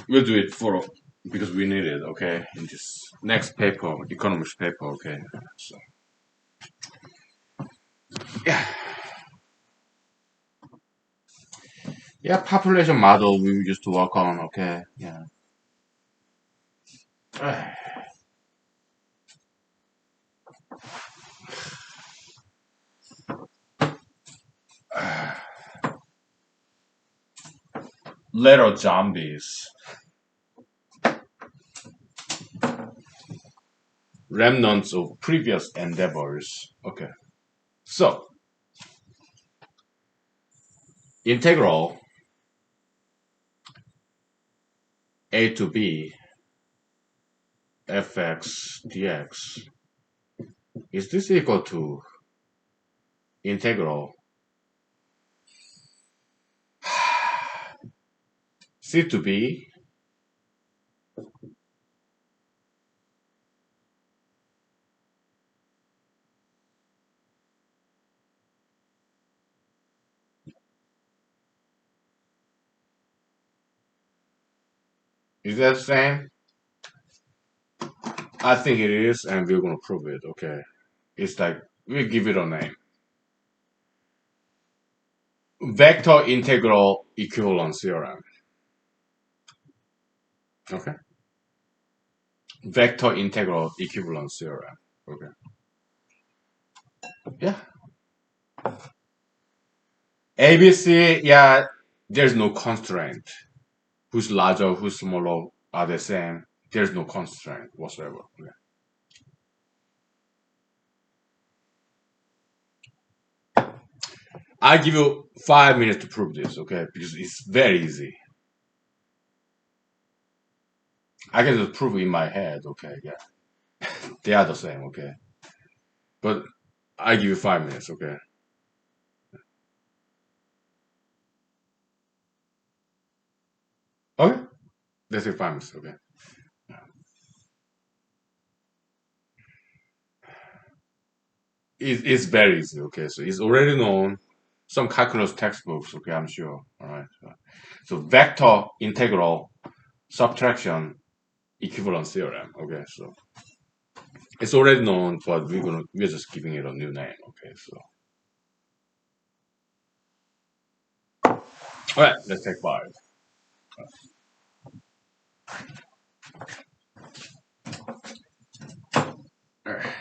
we'll do it for because we need it, okay? In this next paper, economics paper, okay? So yeah. Yeah, population model we used to work on, okay? Yeah. Little zombies, remnants of previous endeavors. Okay, so integral a to b fx dx, is this equal to integral c to b? Is that the same? I think it is, and we're gonna prove it. Okay, it's like we give it a name: vector integral equivalence theorem. Okay, vector integral equivalence theorem. Okay, yeah. ABC, yeah. There's no constraint. Who's larger, who's smaller are the same. There's no constraint whatsoever. Okay. I give you 5 minutes to prove this. Okay, because it's very easy. I can just prove it in my head. Okay, yeah, they are the same. Okay, but I give you 5 minutes. Okay. Okay. Let's say 5 minutes. Okay. It's very easy. Okay, so it's already known. Some calculus textbooks. Okay, I'm sure. All right. So vector integral subtraction equivalence theorem. Okay, so it's already known, but we're just giving it a new name. Okay, so all right, let's take five. All right.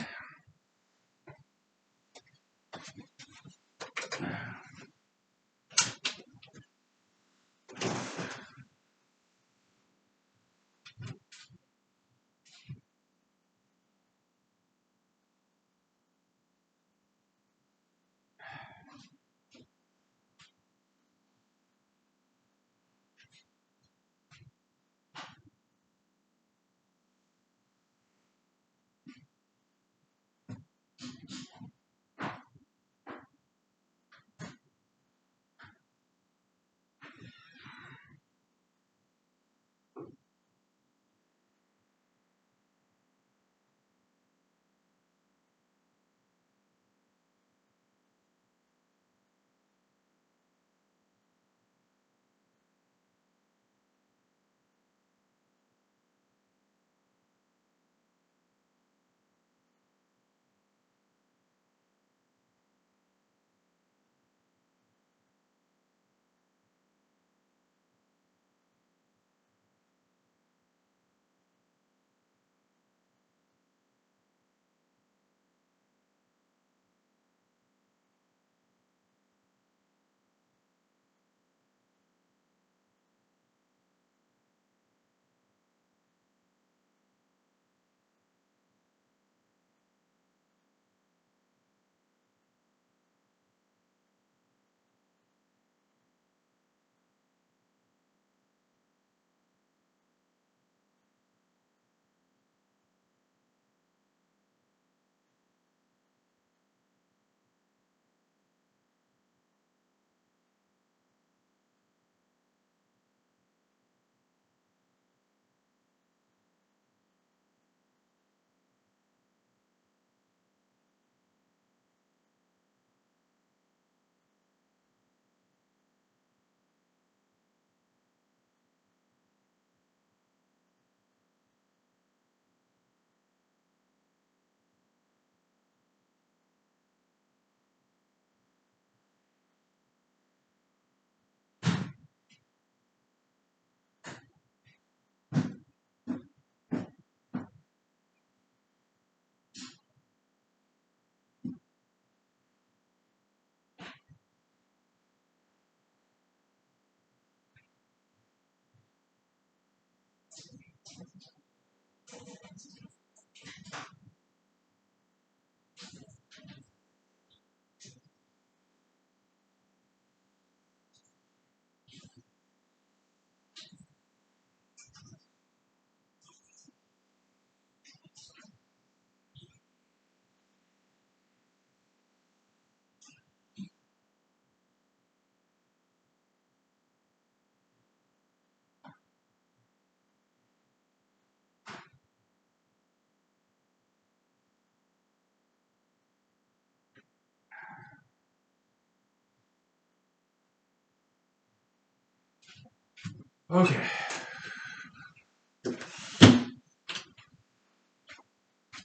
Okay.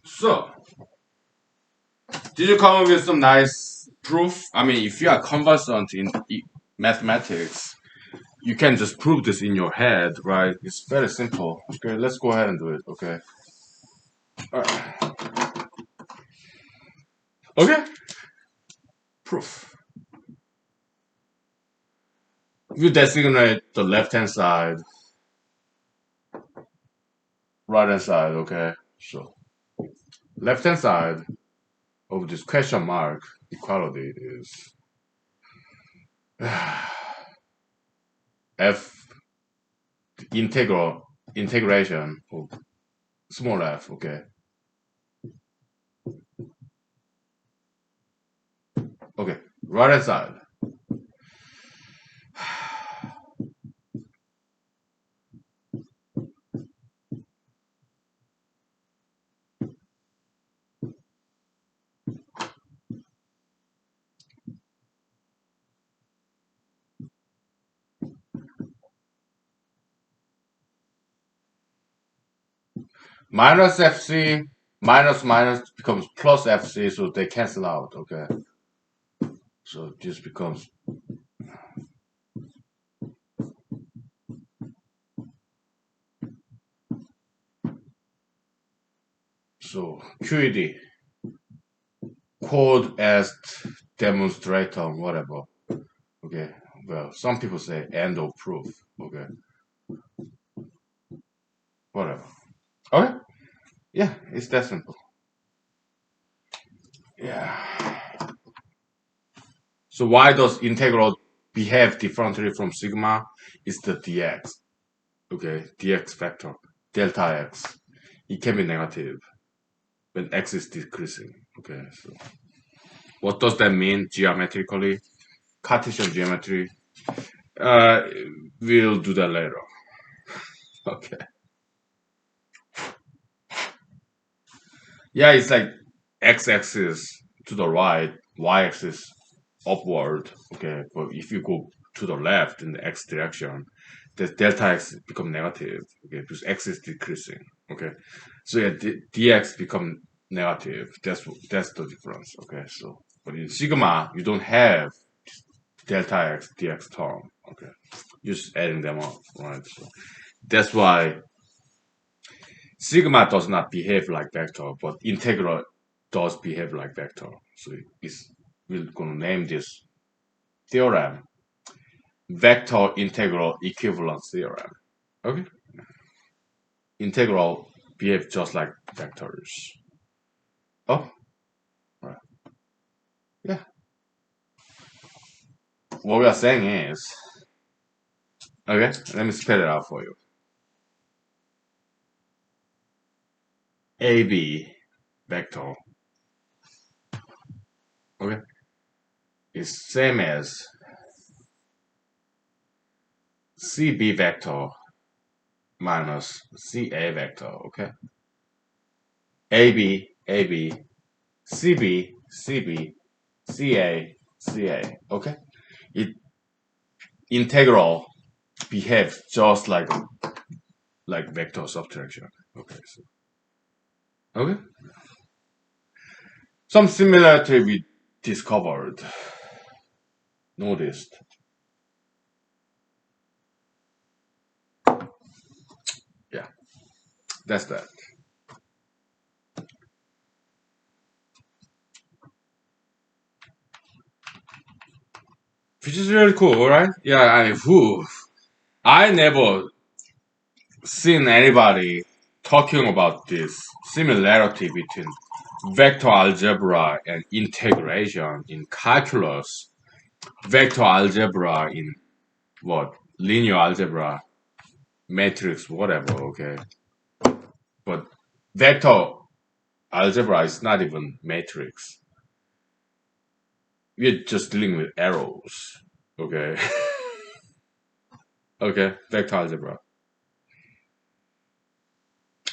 So, did you come up with some nice proof? I mean, if you are conversant in mathematics, you can just prove this in your head, right? It's very simple. Okay, let's go ahead and do it. Okay. Alright. Okay. Proof. You designate the left hand side, right hand side. Okay. So, left hand side of this question mark equality is f integration of small f. Okay. Okay. Right hand side. Minus fc minus minus becomes plus fc, so they cancel out. Okay. So this becomes so QED code as demonstrator whatever. Okay. Well, some people say end of proof. Okay. Whatever. Okay. Yeah, it's that simple. Yeah. So why does integral behave differently from sigma? It's the dx. Okay, dx factor, delta x. It can be negative when x is decreasing. Okay, so what does that mean geometrically? Cartesian geometry. Uh, we'll do that later. Okay. Yeah, it's like x-axis to the right, y-axis upward. Okay, but if you go to the left in the x direction, the delta x become negative. Okay, because x is decreasing. Okay, so yeah, dx become negative. That's the difference. Okay, so but in sigma you don't have delta x dx term. Okay, you're just adding them up, right? So that's why sigma does not behave like vector, but integral does behave like vector. So we're gonna name this theorem vector integral equivalence theorem. Okay, integral behave just like vectors. Oh, right. Yeah. What we are saying is, okay, let me spell it out for you. AB vector, okay, is same as CB vector minus CA vector, okay? AB, CB, CA, CA, okay? It integral behaves just like vector subtraction. Okay, so okay. Some similarity we discovered, noticed. Yeah, that's that. Which is really cool, right? Yeah, I never seen anybody talking about this similarity between vector algebra and integration in calculus, vector algebra in what linear algebra, matrix, whatever. Okay, but vector algebra is not even matrix. We're just dealing with arrows. Okay, okay, vector algebra.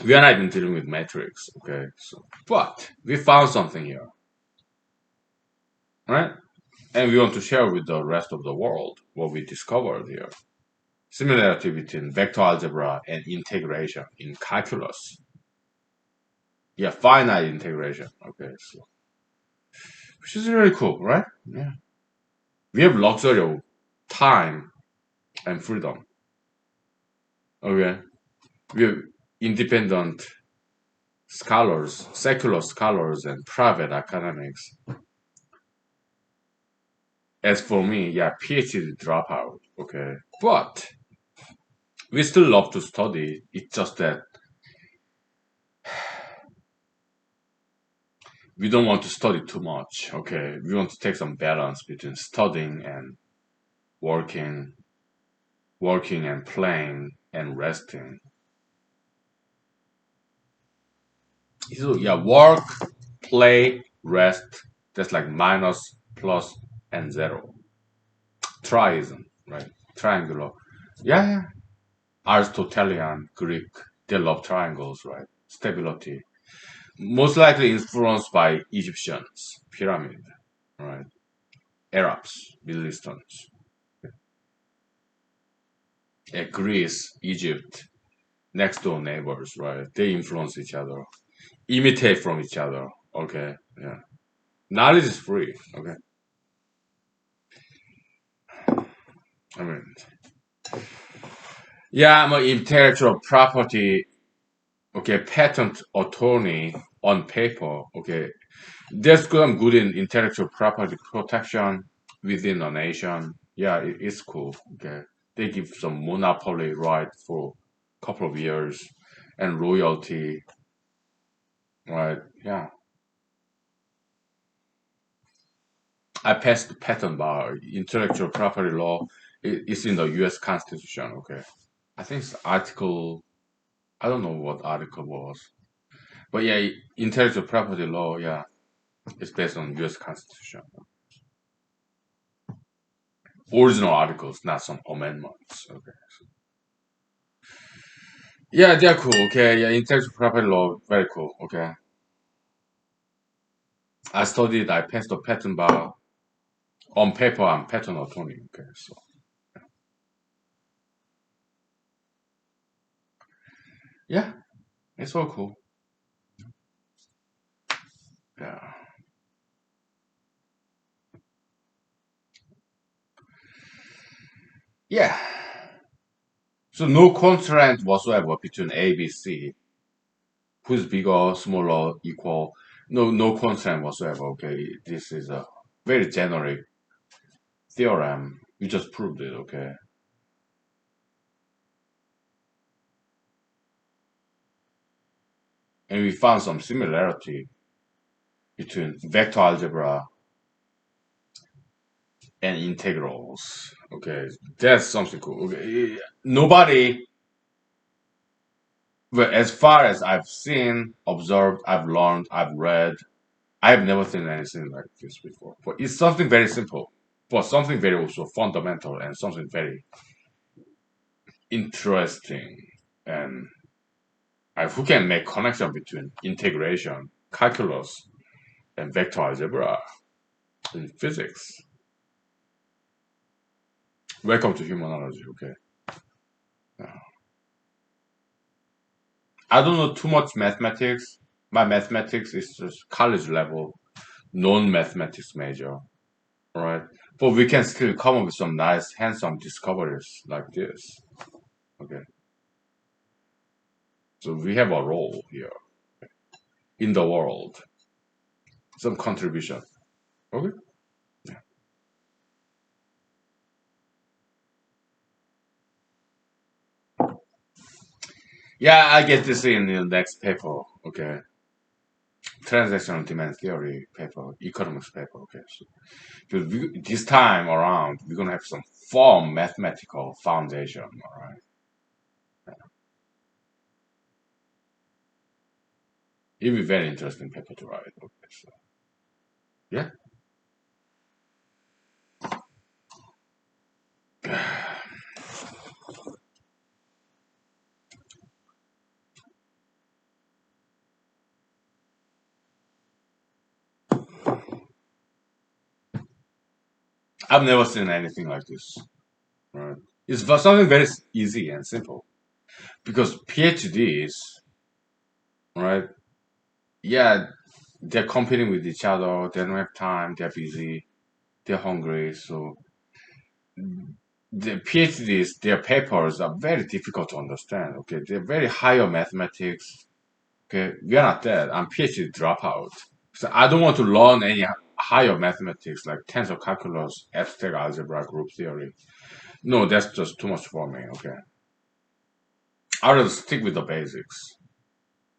We are not even dealing with matrix. Okay, so but we found something here, right? And we want to share with the rest of the world what we discovered here. Similarity between vector algebra and integration in calculus. Yeah, finite integration. Okay, so which is really cool, right? Yeah, we have luxury of time and freedom. Okay, we have independent scholars, secular scholars, and private academics. As for me, yeah, PhD dropout. Okay, but we still love to study. It's just that we don't want to study too much. Okay, we want to take some balance between studying and working, working and playing and resting. So yeah, work, play, rest. That's like minus, plus, and zero. Triism, right? Triangular. Yeah, yeah. Aristotelian, Greek. They love triangles, right? Stability. Most likely influenced by Egyptians, pyramid, right? Arabs, Middle Easterns. Greece, Egypt, next door neighbors, right? They influence each other, imitate from each other. Okay, yeah. Knowledge is free. Okay, I mean, yeah, I'm an intellectual property. Okay, patent attorney on paper. Okay, that's good. I'm good in intellectual property protection within a nation. Yeah, it's cool. Okay, they give some monopoly right for a couple of years and royalty. Right? Yeah, I passed the patent bar. Intellectual property law is in the U.S. Constitution. Okay, I think it's article. I don't know what article was, but yeah, intellectual property law. Yeah, it's based on U.S. Constitution. Original articles, not some amendments. Okay. Yeah, they're cool. Okay. Yeah, intellectual property law, very cool. Okay. I studied. I passed the patent bar on paper. I'm patent attorney. Okay. So yeah, it's all cool. Yeah. Yeah. So no constraint whatsoever between A, B, C. Who's bigger, smaller, equal? No constraint whatsoever. Okay. This is a very generic theorem. We just proved it. Okay. And we found some similarity between vector algebra and integrals. Okay, that's something cool. Okay, nobody, but as far as I've seen, observed, I've learned, I've read, I've never seen anything like this before. But it's something very simple, but something very also fundamental and something very interesting. And who can make connection between integration, calculus, and vector algebra in physics? Welcome to humanology. Okay. I don't know too much mathematics. My mathematics is just college level, non-mathematics major, right? But we can still come up with some nice, handsome discoveries like this. Okay, so we have a role here in the world, some contribution. Okay. Yeah, I get this in the next paper. Okay, transactional demand theory paper, economics paper. Okay, so because this time around we're gonna have some firm mathematical foundation. All right. It'll be very interesting paper to write. Okay, so yeah. I've never seen anything like this. Right? It's for something very easy and simple because PhDs, right? Yeah, they're competing with each other. They don't have time. They're busy. They're hungry. So the PhDs, their papers are very difficult to understand. Okay, they're very higher mathematics. Okay, we are not that. I'm PhD dropout. So I don't want to learn any higher mathematics like tensor calculus, abstract algebra, group theory. No, that's just too much for me. Okay, I'd rather stick with the basics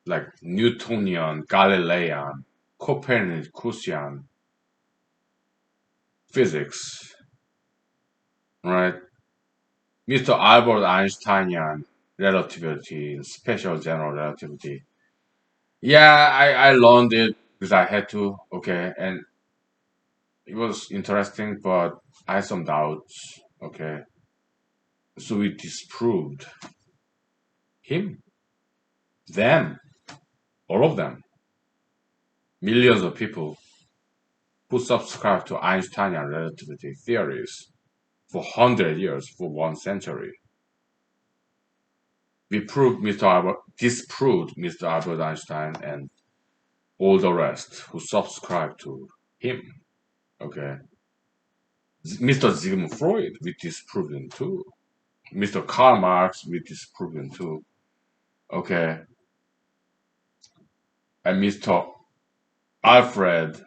like Newtonian, Galilean, Copernicusian physics, right? Mr. Albert Einsteinian relativity, special general relativity. Yeah, I learned it because I had to. Okay, and it was interesting, but I had some doubts. Okay, so we disproved him, them, all of them, millions of people who subscribe to Einsteinian relativity theories for 100 years, for 1 century. We proved Mr. Albert, disproved Mr. Albert Einstein and all the rest who subscribe to him. Okay, Mr. Sigmund Freud, we disproved him too. Mr. Karl Marx, we disproved him too. Okay, and Mr. Alfred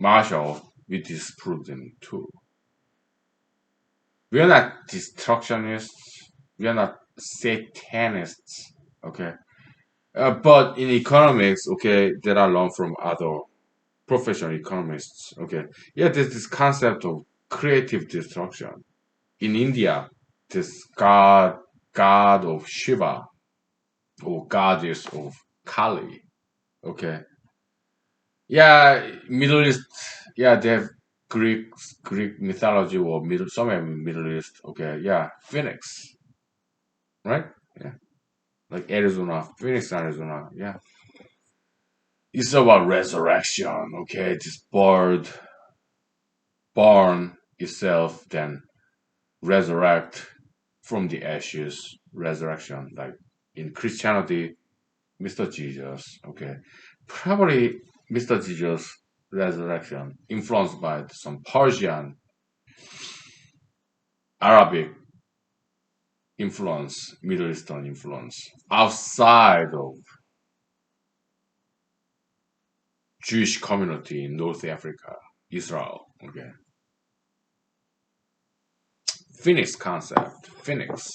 Marshall, we disproved him too. We are not destructionists. We are not satanists. Okay. But in economics, okay, that I learned from other professional economists. Okay. Yeah, there's this concept of creative destruction. In India, this god of Shiva or goddess of Kali. Okay. Yeah, Middle East. Yeah, they have Greek mythology or middle somewhere in Middle East. Okay. Yeah, Phoenix, right? Yeah, like Arizona, Phoenix, Arizona. Yeah, it's about resurrection. Okay, this bird born itself, then resurrect from the ashes. Resurrection, like in Christianity, Mr. Jesus. Okay, probably Mr. Jesus resurrection influenced by some Persian, Arabic influence, Middle Eastern influence outside of Jewish community in North Africa, Israel. Okay, Phoenix concept, Phoenix,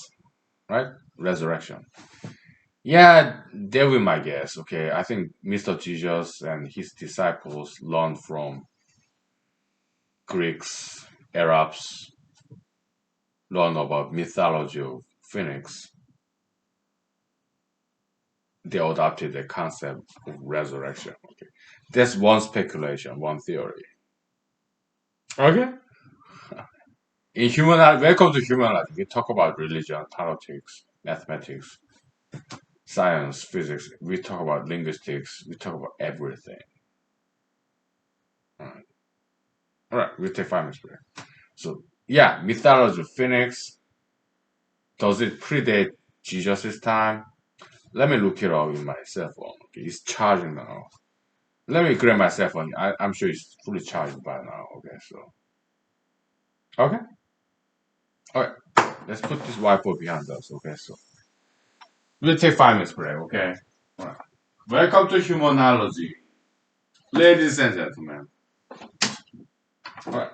right? Resurrection. Yeah, that will my guess. Okay, I think Mr. Jesus and his disciples learned from Greeks, Arabs, learn about mythology of Phoenix. They adopted the concept of resurrection. Okay, that's one speculation, one theory. Okay. In welcome to humanology. We talk about religion, politics, mathematics, science, physics. We talk about linguistics. We talk about everything. All right. All right. We'll take 5 minutes break. So, yeah, mythology of Phoenix. Does it predate Jesus' time? Let me look it up in my cell phone. Okay, it's charging now. Let me grab my cell phone. I'm sure it's fully charged by now. Okay, so. Okay. All right. Let's put this whiteboard behind us. Okay, so. We'll take 5 minutes break. Okay. All right. Welcome to humanology. Ladies and gentlemen. All right.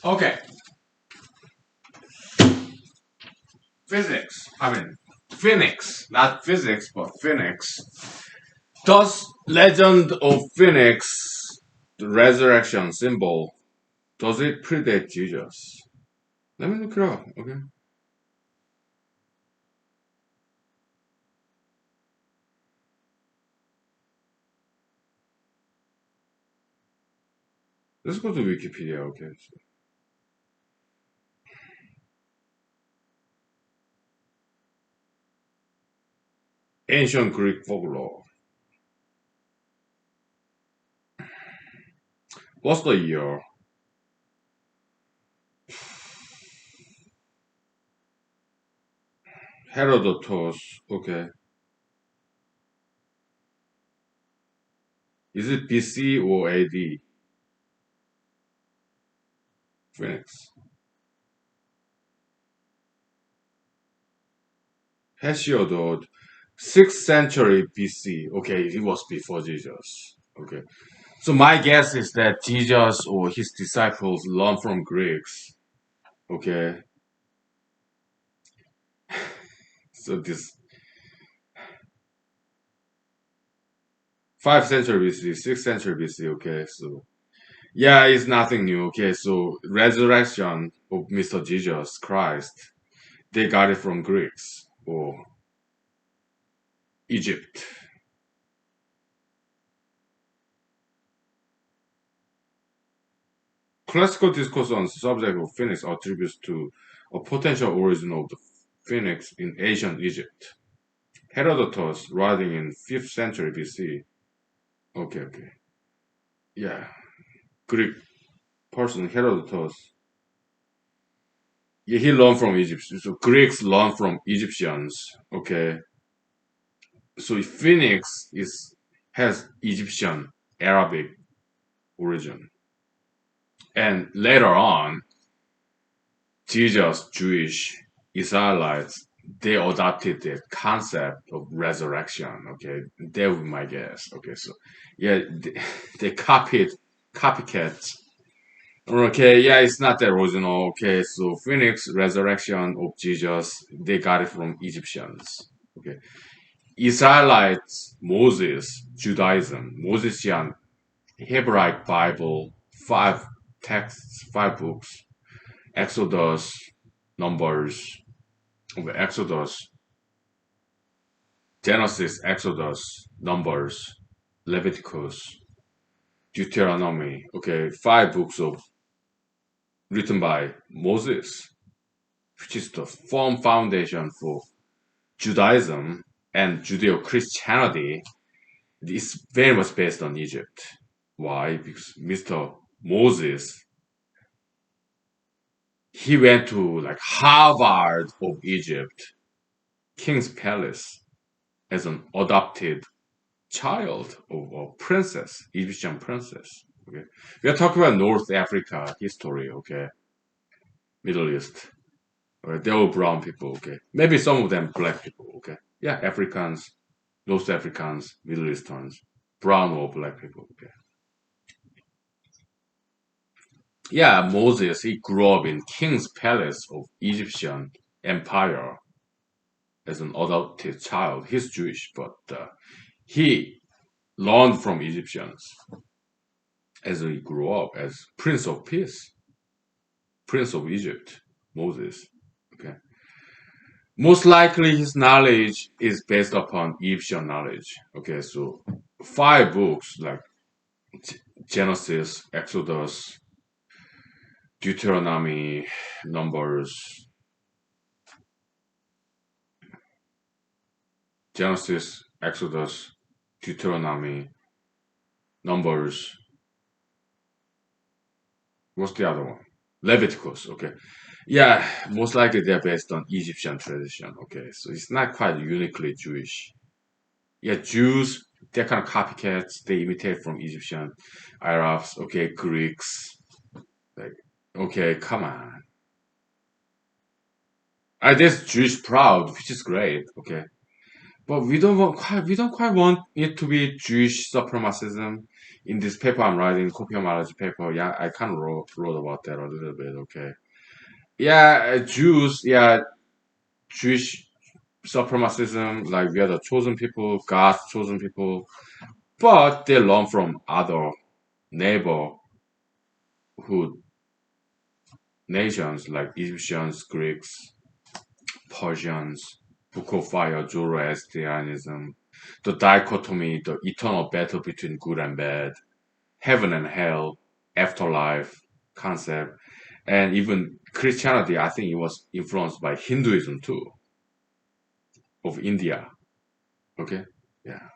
Okay, physics. I mean, Phoenix, not physics, but Phoenix. Does Legend of Phoenix, the resurrection symbol, does it predate Jesus? Let me look it up. Okay, let's go to Wikipedia. Okay, so ancient Greek folklore. What's the year? Herodotus. Okay, is it BC or AD? Phoenix. Hesiod, 6th century BC. Okay, it was before Jesus. Okay. So my guess is that Jesus or his disciples learned from Greeks. Okay. So this 5th century BC, 6th century BC. Okay. So yeah, it's nothing new. Okay. So resurrection of Mr. Jesus Christ, they got it from Greeks or Egypt. Classical discourse on the subject of phoenix attributes to a potential origin of the phoenix in ancient Egypt. Herodotus, writing in 5th century BC. Okay, okay. Yeah, Greek person Herodotus. Yeah, he learned from Egypt. So Greeks learned from Egyptians. Okay, so phoenix is has Egyptian Arabic origin, and later on, Jesus, Jewish, Israelites, they adopted the concept of resurrection. Okay, that would be my guess. Okay, so yeah, they copied copycats. Okay, yeah, it's not the original. Okay, so Phoenix resurrection of Jesus, they got it from Egyptians. Okay, Israelites, Moses, Judaism, Mosesian Hebraic Bible, five texts, five books, Exodus, Numbers, okay, Exodus, Genesis, Exodus, Numbers, Leviticus, Deuteronomy. Okay, five books of written by Moses, which is the firm foundation for Judaism and Judeo-Christianity. Is very much based on Egypt. Why? Because Mr. Moses, he went to like Harvard of Egypt, King's Palace, as an adopted child of a princess, Egyptian princess. Okay, we are talking about North Africa history. Okay, Middle East. They're all brown people. Okay, maybe some of them black people. Okay, yeah, Africans, North Africans, Middle Easterns, brown or black people. Okay, yeah, Moses he grew up in King's Palace of Egyptian Empire as an adopted child. He's Jewish, but he learned from Egyptians as he grew up as Prince of Peace, Prince of Egypt, Moses. Okay. Most likely his knowledge is based upon Egyptian knowledge. Okay, so five books like Genesis, Exodus, Deuteronomy, Numbers, Genesis, Exodus, Deuteronomy, Numbers. What's the other one? Leviticus. Okay. Yeah, most likely they're based on Egyptian tradition. Okay, so it's not quite uniquely Jewish. Yeah, Jews, they're kind of copycats. They imitate from Egyptian, Arabs, okay, Greeks. Like, okay, come on. This Jewish proud, which is great. Okay, But we don't quite want it to be Jewish supremacism. In this paper I'm writing, humanology paper, yeah, I kind of wrote about that a little bit. Okay, yeah, Jews, yeah, Jewish supremacism, like we are the chosen people, God's chosen people, but they learn from other neighborhood nations like Egyptians, Greeks, Persians, Book of Fire, Zoroastrianism, the dichotomy, the eternal battle between good and bad, heaven and hell, afterlife concept, and even Christianity. I think it was influenced by Hinduism too, of India. Okay, yeah,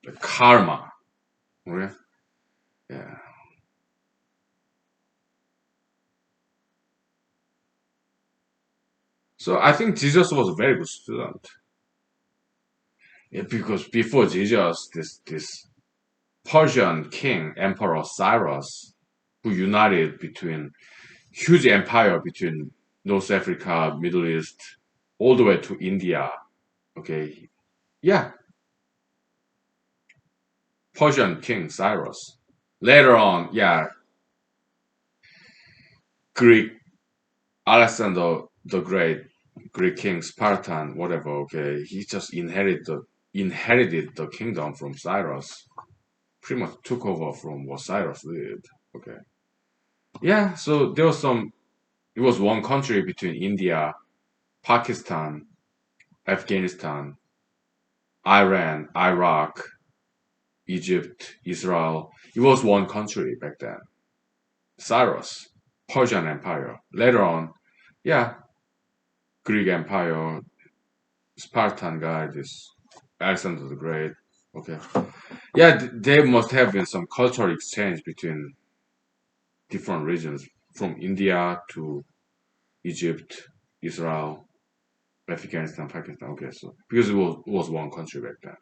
the karma. Okay, yeah. So I think Jesus was a very good student. Yeah, because before Jesus, this Persian king, Emperor Cyrus, who united between huge empire between North Africa, Middle East, all the way to India. Okay, yeah, Persian king Cyrus. Later on, yeah, Greek Alexander the Great, Greek king Spartan, whatever. Okay, he just inherited the kingdom from Cyrus. Pretty much took over from what Cyrus did. Okay, yeah. So there was some. It was one country between India, Pakistan, Afghanistan, Iran, Iraq, Egypt, Israel. It was one country back then. Cyrus, Persian Empire. Later on, yeah, Greek Empire, Spartan guy, this Alexander the Great. Okay. Yeah, there must have been some cultural exchange between different regions from India to Egypt, Israel, Afghanistan, Pakistan. Okay, so because it was one country back then.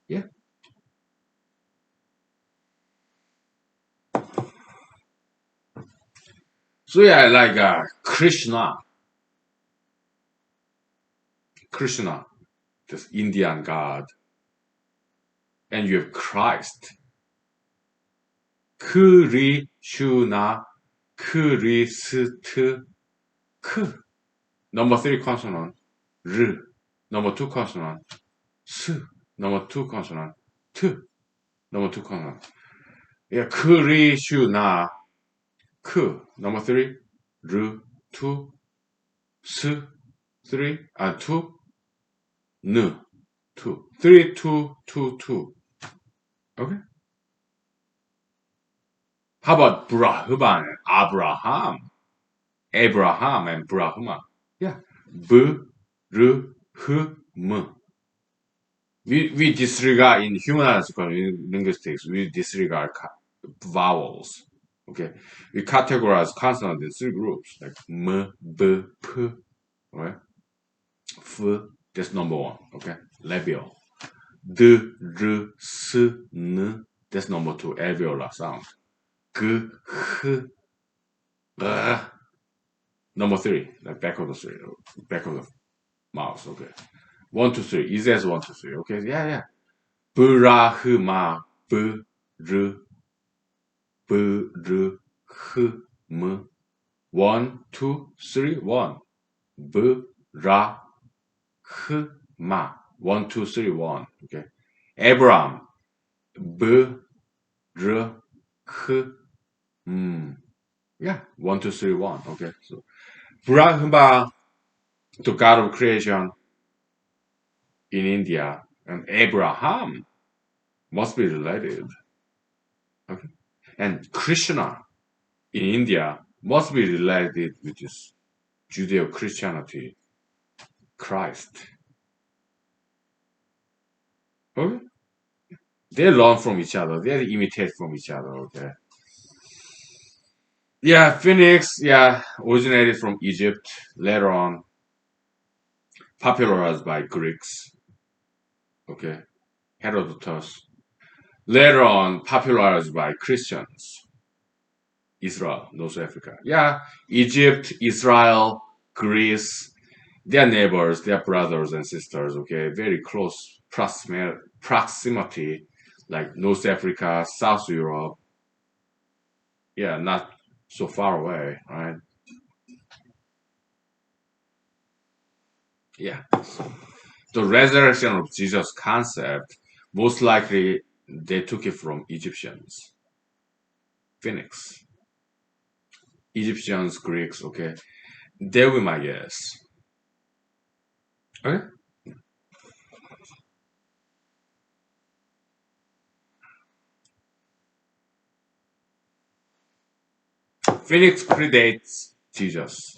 Yeah. So yeah, like Krishna, this Indian god, and you have Christ, Krishna, Christ, K. Number three consonant, R. Number two consonant, S. Number two consonant, T. Number two consonant. Yeah, Krishna, K. Number three, R. Two, S. Three, two, N. Two. Three, two, two, two. Okay. How about Brahman and Abraham? Abraham and Brahma. Yeah. B, R, H, M. We disregard in humanological linguistics, we disregard vowels. Okay. We categorize consonants in three groups like M, B, P. Okay. F, that's number one. Okay. Labial. D, R, S, N. That's number two. Alveolar sound. G, H, R. Number three, like back of the mouse. Okay, one, two, three. Easy as one, two, three. Okay, yeah, yeah. Brahma, b, r, b, r, h, m. One, two, three, one. B, ra, h, ma. One, two, three, one. Okay. Abraham, b, r, h, m. Yeah, one, two, three, one. Okay. So Brahma, the god of creation in India, and Abraham must be related. Okay. And Krishna in India must be related with this Judeo Christianity, Christ. Okay. They learn from each other, they imitate from each other. Okay. Yeah, Phoenix, yeah, originated from Egypt, later on popularized by Greeks. Okay. Herodotus. Later on popularized by Christians. Israel, North Africa. Yeah, Egypt, Israel, Greece, Their neighbors, their brothers and sisters, okay, very close proximity, like North Africa, South Europe, yeah, not so far away, right? Yeah. The resurrection of Jesus concept, most likely they took it from Egyptians, Phoenix, Egyptians, Greeks, okay. They will my guess. Okay. Phoenix predates Jesus.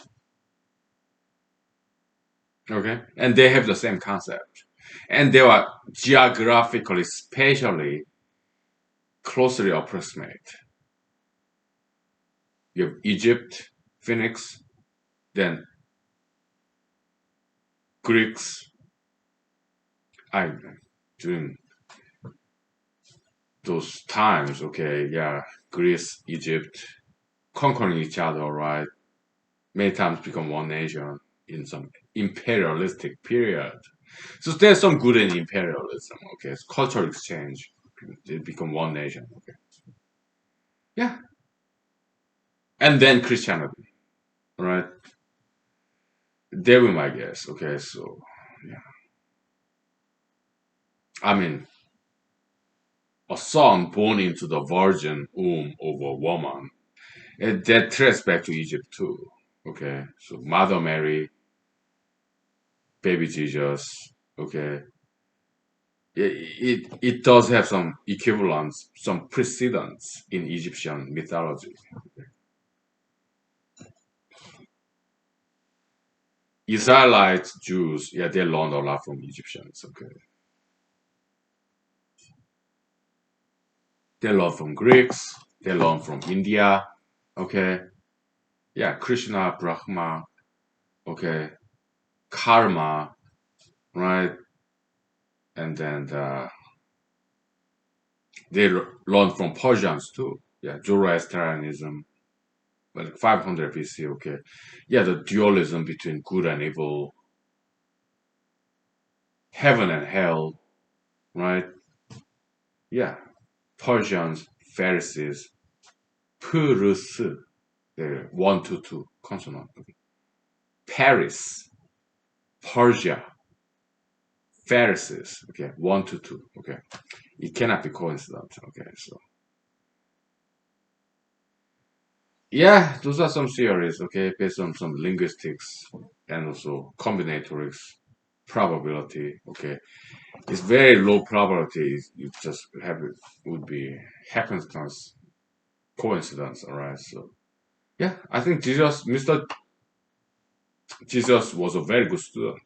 Okay. And they have the same concept. And they are geographically, spatially closely approximate. You have Egypt, Phoenix, then Greeks. I during those times, okay, yeah, Greece, Egypt, conquering each other, right? Many times become one nation in some imperialistic period. So there's some good in imperialism, okay? It's cultural exchange. They become one nation, okay? Yeah. And then Christianity, right? They were my guess, okay? So, yeah. I mean, a son born into the virgin womb of a woman, that traces back to Egypt too, okay? So, Mother Mary, baby Jesus, okay? It does have some equivalence, some precedents in Egyptian mythology. Israelite Jews, yeah, they learned a lot from Egyptians. Okay, they learned from Greeks. They learned from India. Okay, yeah, Krishna, Brahma. Okay, karma, right? And then they learned from Persians too. Yeah, Zoroastrianism, like 500 BC. Okay, yeah, the dualism between good and evil, heaven and hell, right? Yeah, Persians, Pharisees, Purus, the 1 to 2 consonant. Okay. Paris, Persia, Pharisees. Okay, 1 to 2. Okay, it cannot be coincidence. Okay, so yeah, those are some theories. Okay, based on some linguistics and also combinatorics, probability. Okay, it's very low probability. You just have it would be happenstance, coincidence. All right, so yeah, I think Mr. Jesus was a very good student.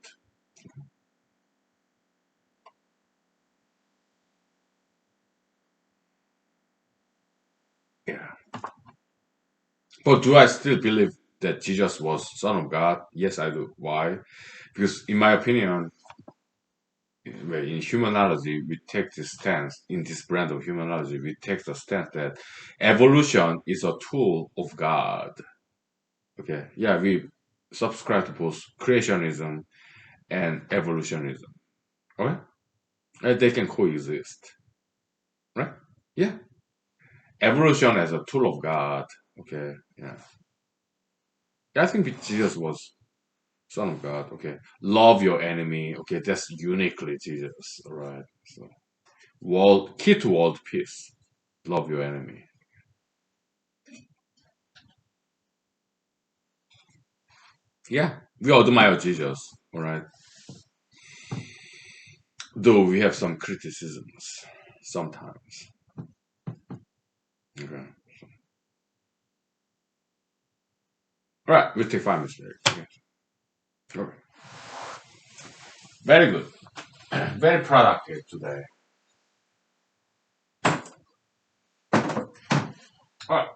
Yeah. But do I still believe that Jesus was Son of God? Yes, I do. Why? Because in my opinion, in humanology, we take this stance, in this brand of humanology, we take the stance that evolution is a tool of God. Okay. Yeah, we subscribe to both creationism and evolutionism. Okay? And they can coexist. Right? Yeah. Evolution as a tool of God. Okay. Yeah. I think Jesus was Son of God. Okay. Love your enemy. Okay. That's uniquely Jesus. All right. So, key to world peace. Love your enemy. Yeah. We admire Jesus. All right. Though we have some criticisms sometimes. Okay. All right. We'll take 5 minutes break. Okay. All right. Very good. Very productive today. All right.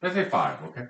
Let's say five. Okay.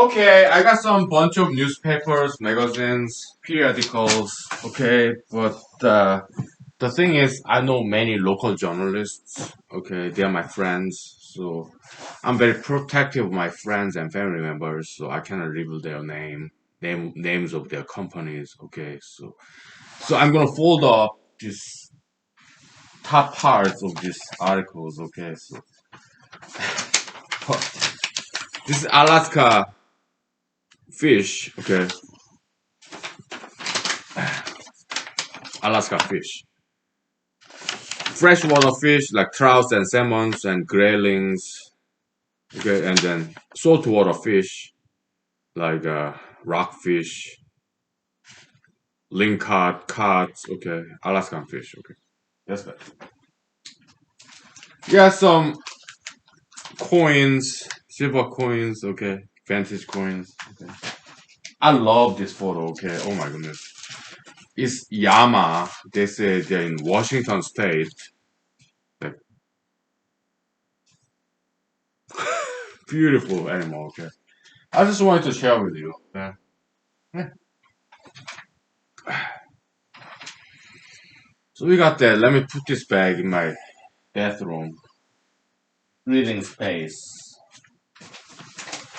Okay, I got some bunch of newspapers, magazines, periodicals. Okay, but the thing is, I know many local journalists. Okay, they are my friends, so I'm very protective of my friends and family members. So I cannot reveal their names of their companies. Okay, so I'm gonna fold up this top parts of these articles. Okay, so this is Alaska fish. Okay, Alaska fish. Freshwater fish like trouts and salmons and graylings. Okay, and then saltwater fish like rockfish, lingcod, cods. Okay, Alaskan fish. Okay, that's that. Yeah, some coins, silver coins. Okay, vintage coins. Okay, I love this photo. Okay, oh my goodness, it's Yama. They say they're in Washington State. Like beautiful animal. Okay, I just wanted to share with you. Yeah. Yeah. So we got that. Let me put this bag in my bathroom. Reading space.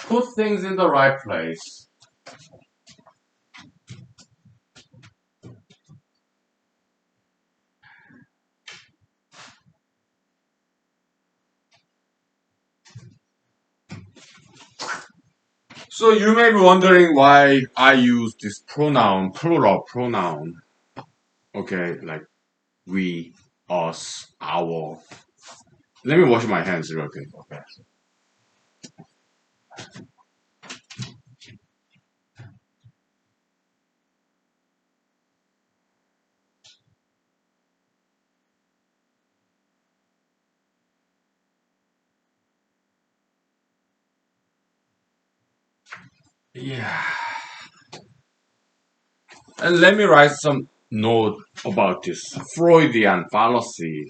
Put things in the right place. So you may be wondering why I use this pronoun, plural pronoun. Okay, like we, us, our. Let me wash my hands real quick. Okay. Yeah. And let me write some note about this Freudian fallacy.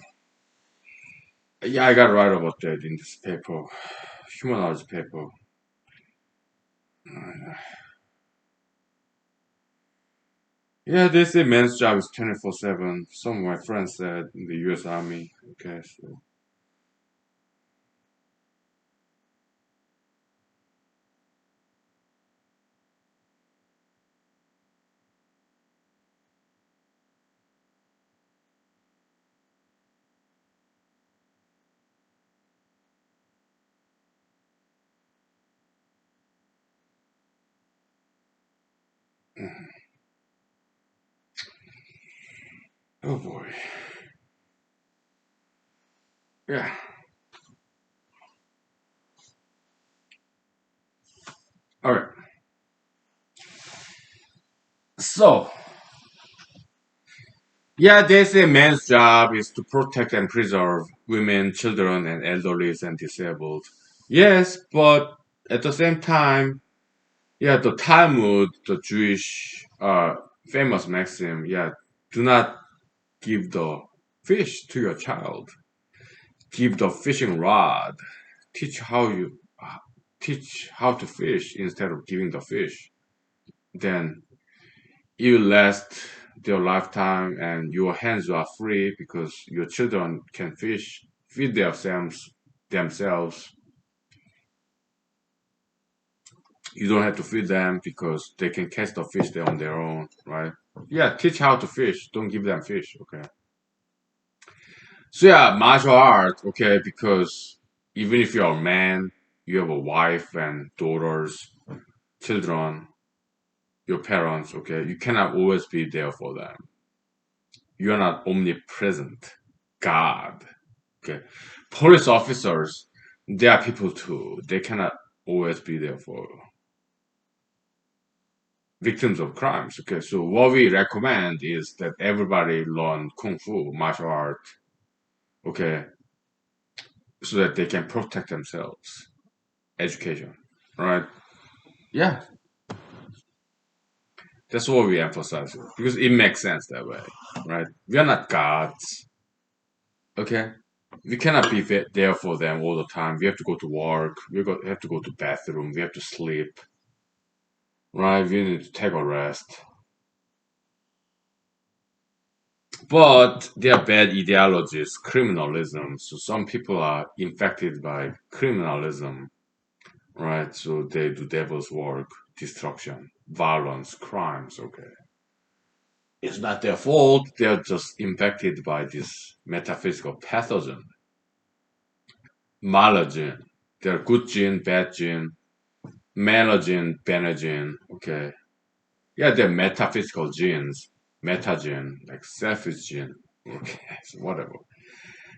Yeah, I gotta write about that in this paper, humanology paper. Yeah, they say men's job is 24/7. Some of my friends said in the U.S. Army. Okay, so. Oh boy. Yeah. All right. So, yeah, they say men's job is to protect and preserve women, children, and elderly and disabled. Yes, but at the same time, yeah, the Talmud, the Jewish famous maxim, yeah, do not give the fish to your child. Give the fishing rod. Teach how you teach how to fish instead of giving the fish. Then you last their lifetime and your hands are free because your children can feed themselves. You don't have to feed them because they can catch the fish there on their own, right? Yeah, teach how to fish. Don't give them fish, okay? So yeah, martial art, okay, because even if you're a man, you have a wife and daughters, children, your parents, okay, you cannot always be there for them. You are not omnipresent. God. Okay. Police officers, they are people too. They cannot always be there for victims of crimes. Okay. So what we recommend is that everybody learn kung fu, martial art, okay, so that they can protect themselves. Education. Right? Yeah. That's what we emphasize because it makes sense that way. Right? We are not gods. Okay. We cannot be there for them all the time. We have to go to work. Have to go to bathroom. We have to sleep. right? We need to take a rest. But there are bad ideologies, criminalism. So some people are infected by criminalism, right? So they do devil's work, destruction, violence, crimes. Okay, it's not their fault. They're just infected by this metaphysical pathogen, malagene. They're good gene, bad gene, malagene, benagene. Okay, yeah, they're metaphysical genes, metagene, like selfish gene. Okay, so whatever.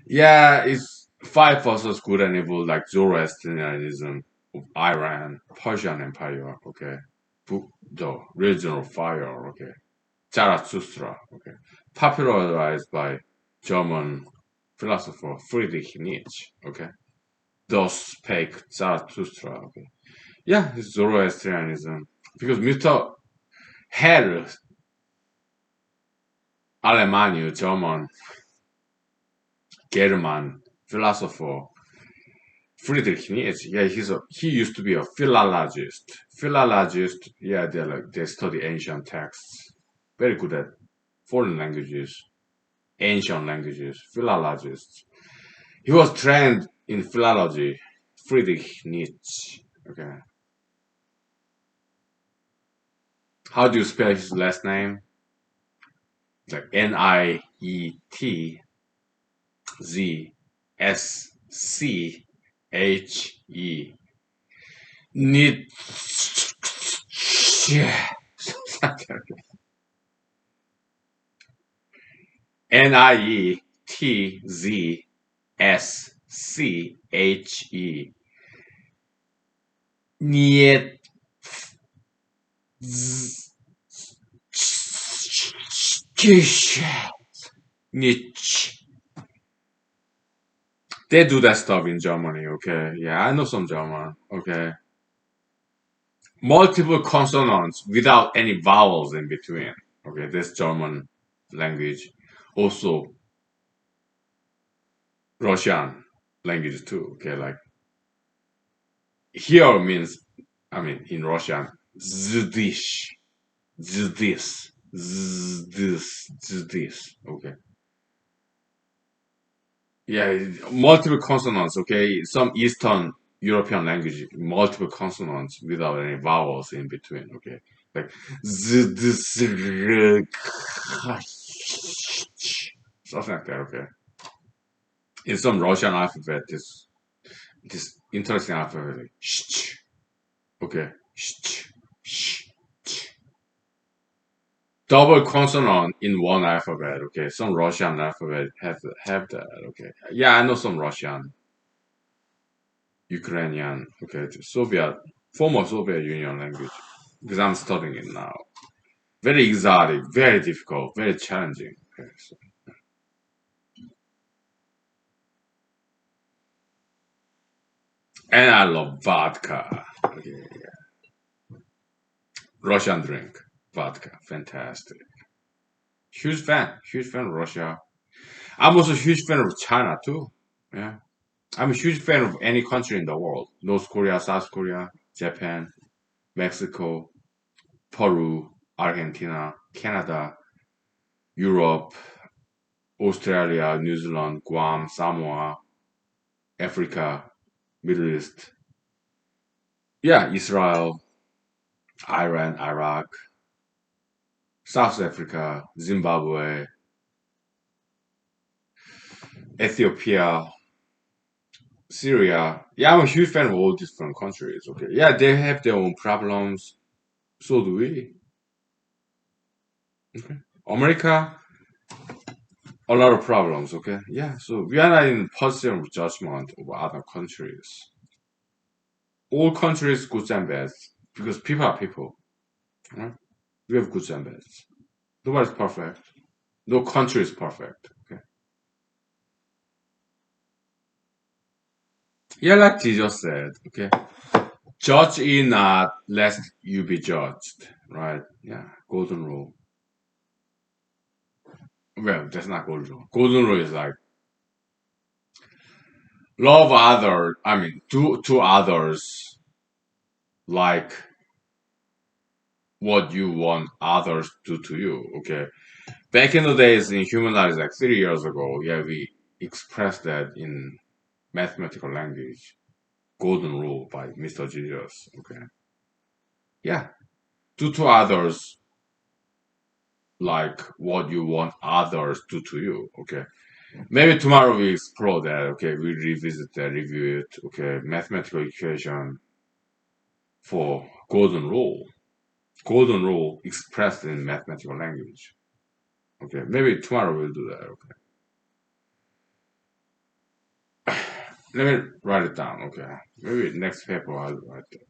Yeah, it's five forces good and evil, like Zoroastrianism of Iran, Persian Empire, okay. The religion of fire, okay. Zarathustra, okay. Popularized by German philosopher Friedrich Nietzsche, okay. Thus spake Zarathustra, okay. Yeah, it's Zoroastrianism. Because Mr. Herr Alemannia, German philosopher Friedrich Nietzsche, yeah, he used to be a philologist. Philologist, yeah, they study ancient texts. Very good at foreign languages, ancient languages. Philologists. He was trained in philology. Friedrich Nietzsche. Okay. How do you spell his last name? Like Nietzsche. Nietzsche. Nietzsche. Nietzsche. Nietzsche. They do that stuff in Germany, okay? Yeah, I know some German, okay? Multiple consonants without any vowels in between, okay? That's German language. Also, Russian language too, okay? Like, here means, I mean, in Russian, zdish, zdis, zdis, okay? Yeah, multiple consonants, okay? Some Eastern European language, multiple consonants without any vowels in between, okay? Like z, this, something like that, okay? In some Russian alphabet, this interesting alphabet, like, okay? Double consonant in one alphabet, okay? Some Russian alphabet have that, okay? Yeah, I know some Russian. Ukrainian, okay, former Soviet Union language, because I'm studying it now. Very exotic, very difficult, very challenging. Okay, so. And I love vodka. Okay, Russian drink, vodka, fantastic. Huge fan of Russia. I'm also a huge fan of China too. Yeah, I'm a huge fan of any country in the world: North Korea, South Korea, Japan, Mexico, Peru, Argentina, Canada, Europe, Australia, New Zealand, Guam, Samoa, Africa, Middle East. Yeah, Israel, Iran, Iraq, South Africa, Zimbabwe, Ethiopia, Syria. Yeah, I'm a huge fan of all these different countries. Okay. Yeah, they have their own problems. So do we. Okay. America, a lot of problems. Okay. Yeah. So we are not in position of judgment of other countries. All countries, good and bad, because people are people. Right? We have good and bad. Nobody's perfect. No country is perfect. Okay. Yeah, like Jesus said. Okay. Judge ye not, lest you be judged. Right. Yeah. Golden rule. Well, that's not golden rule. Golden rule is like love other. I mean, do to others like what you want others to do to you. Okay. Back in the days in human lives, like 3 years ago, yeah, we expressed that in mathematical language. Golden Rule by Mr. Jesus. Okay. Yeah. Do to others like what you want others to do to you. Okay. Maybe tomorrow we explore that. Okay. We revisit that, review it. Okay. Mathematical equation for golden rule. Golden rule expressed in mathematical language. Okay. Maybe tomorrow we'll do that. Okay. Let me write it down. Okay. Maybe next paper I'll write it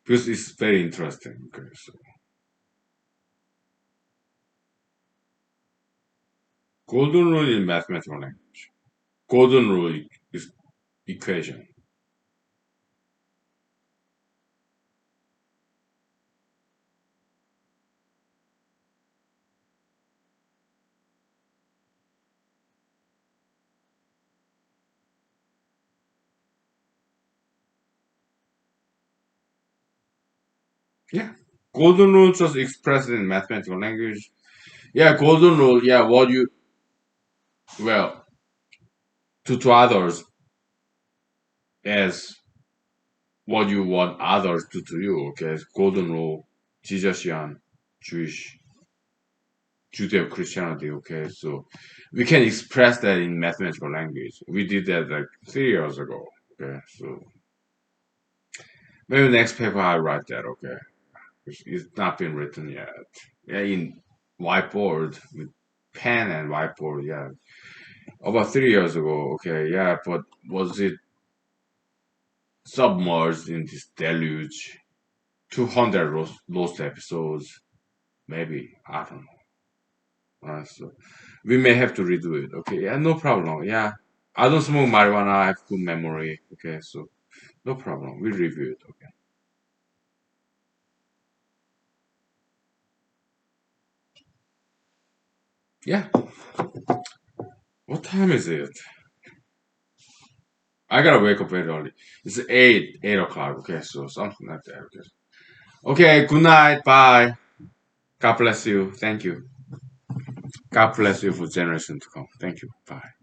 because it's very interesting. Okay. So golden rule in mathematical language. Golden rule is equation. Yeah. Golden rule just expressed in mathematical language. Yeah, golden rule. Yeah, what you well to others as what you want others to you. Okay, golden rule, Jesusian, Jewish, Judeo Christianity. Okay, so we can express that in mathematical language. We did that like 3 years ago. Okay, so maybe next paper I write that. Okay, it's not been written yet. Yeah, in whiteboard with pen and whiteboard. Yeah, about 3 years ago. Okay, yeah, but was it submerged in this deluge? 200 lost episodes, maybe. I don't know. So we may have to redo it. Okay, yeah, no problem. Yeah, I don't smoke marijuana. I have good memory. Okay, so no problem. We review it. Okay. Yeah. What time is it? I gotta wake up very early. It's 8 o'clock. Okay, so something like that. Okay. Okay. Good night. Bye. God bless you. Thank you. God bless you for generation to come. Thank you. Bye.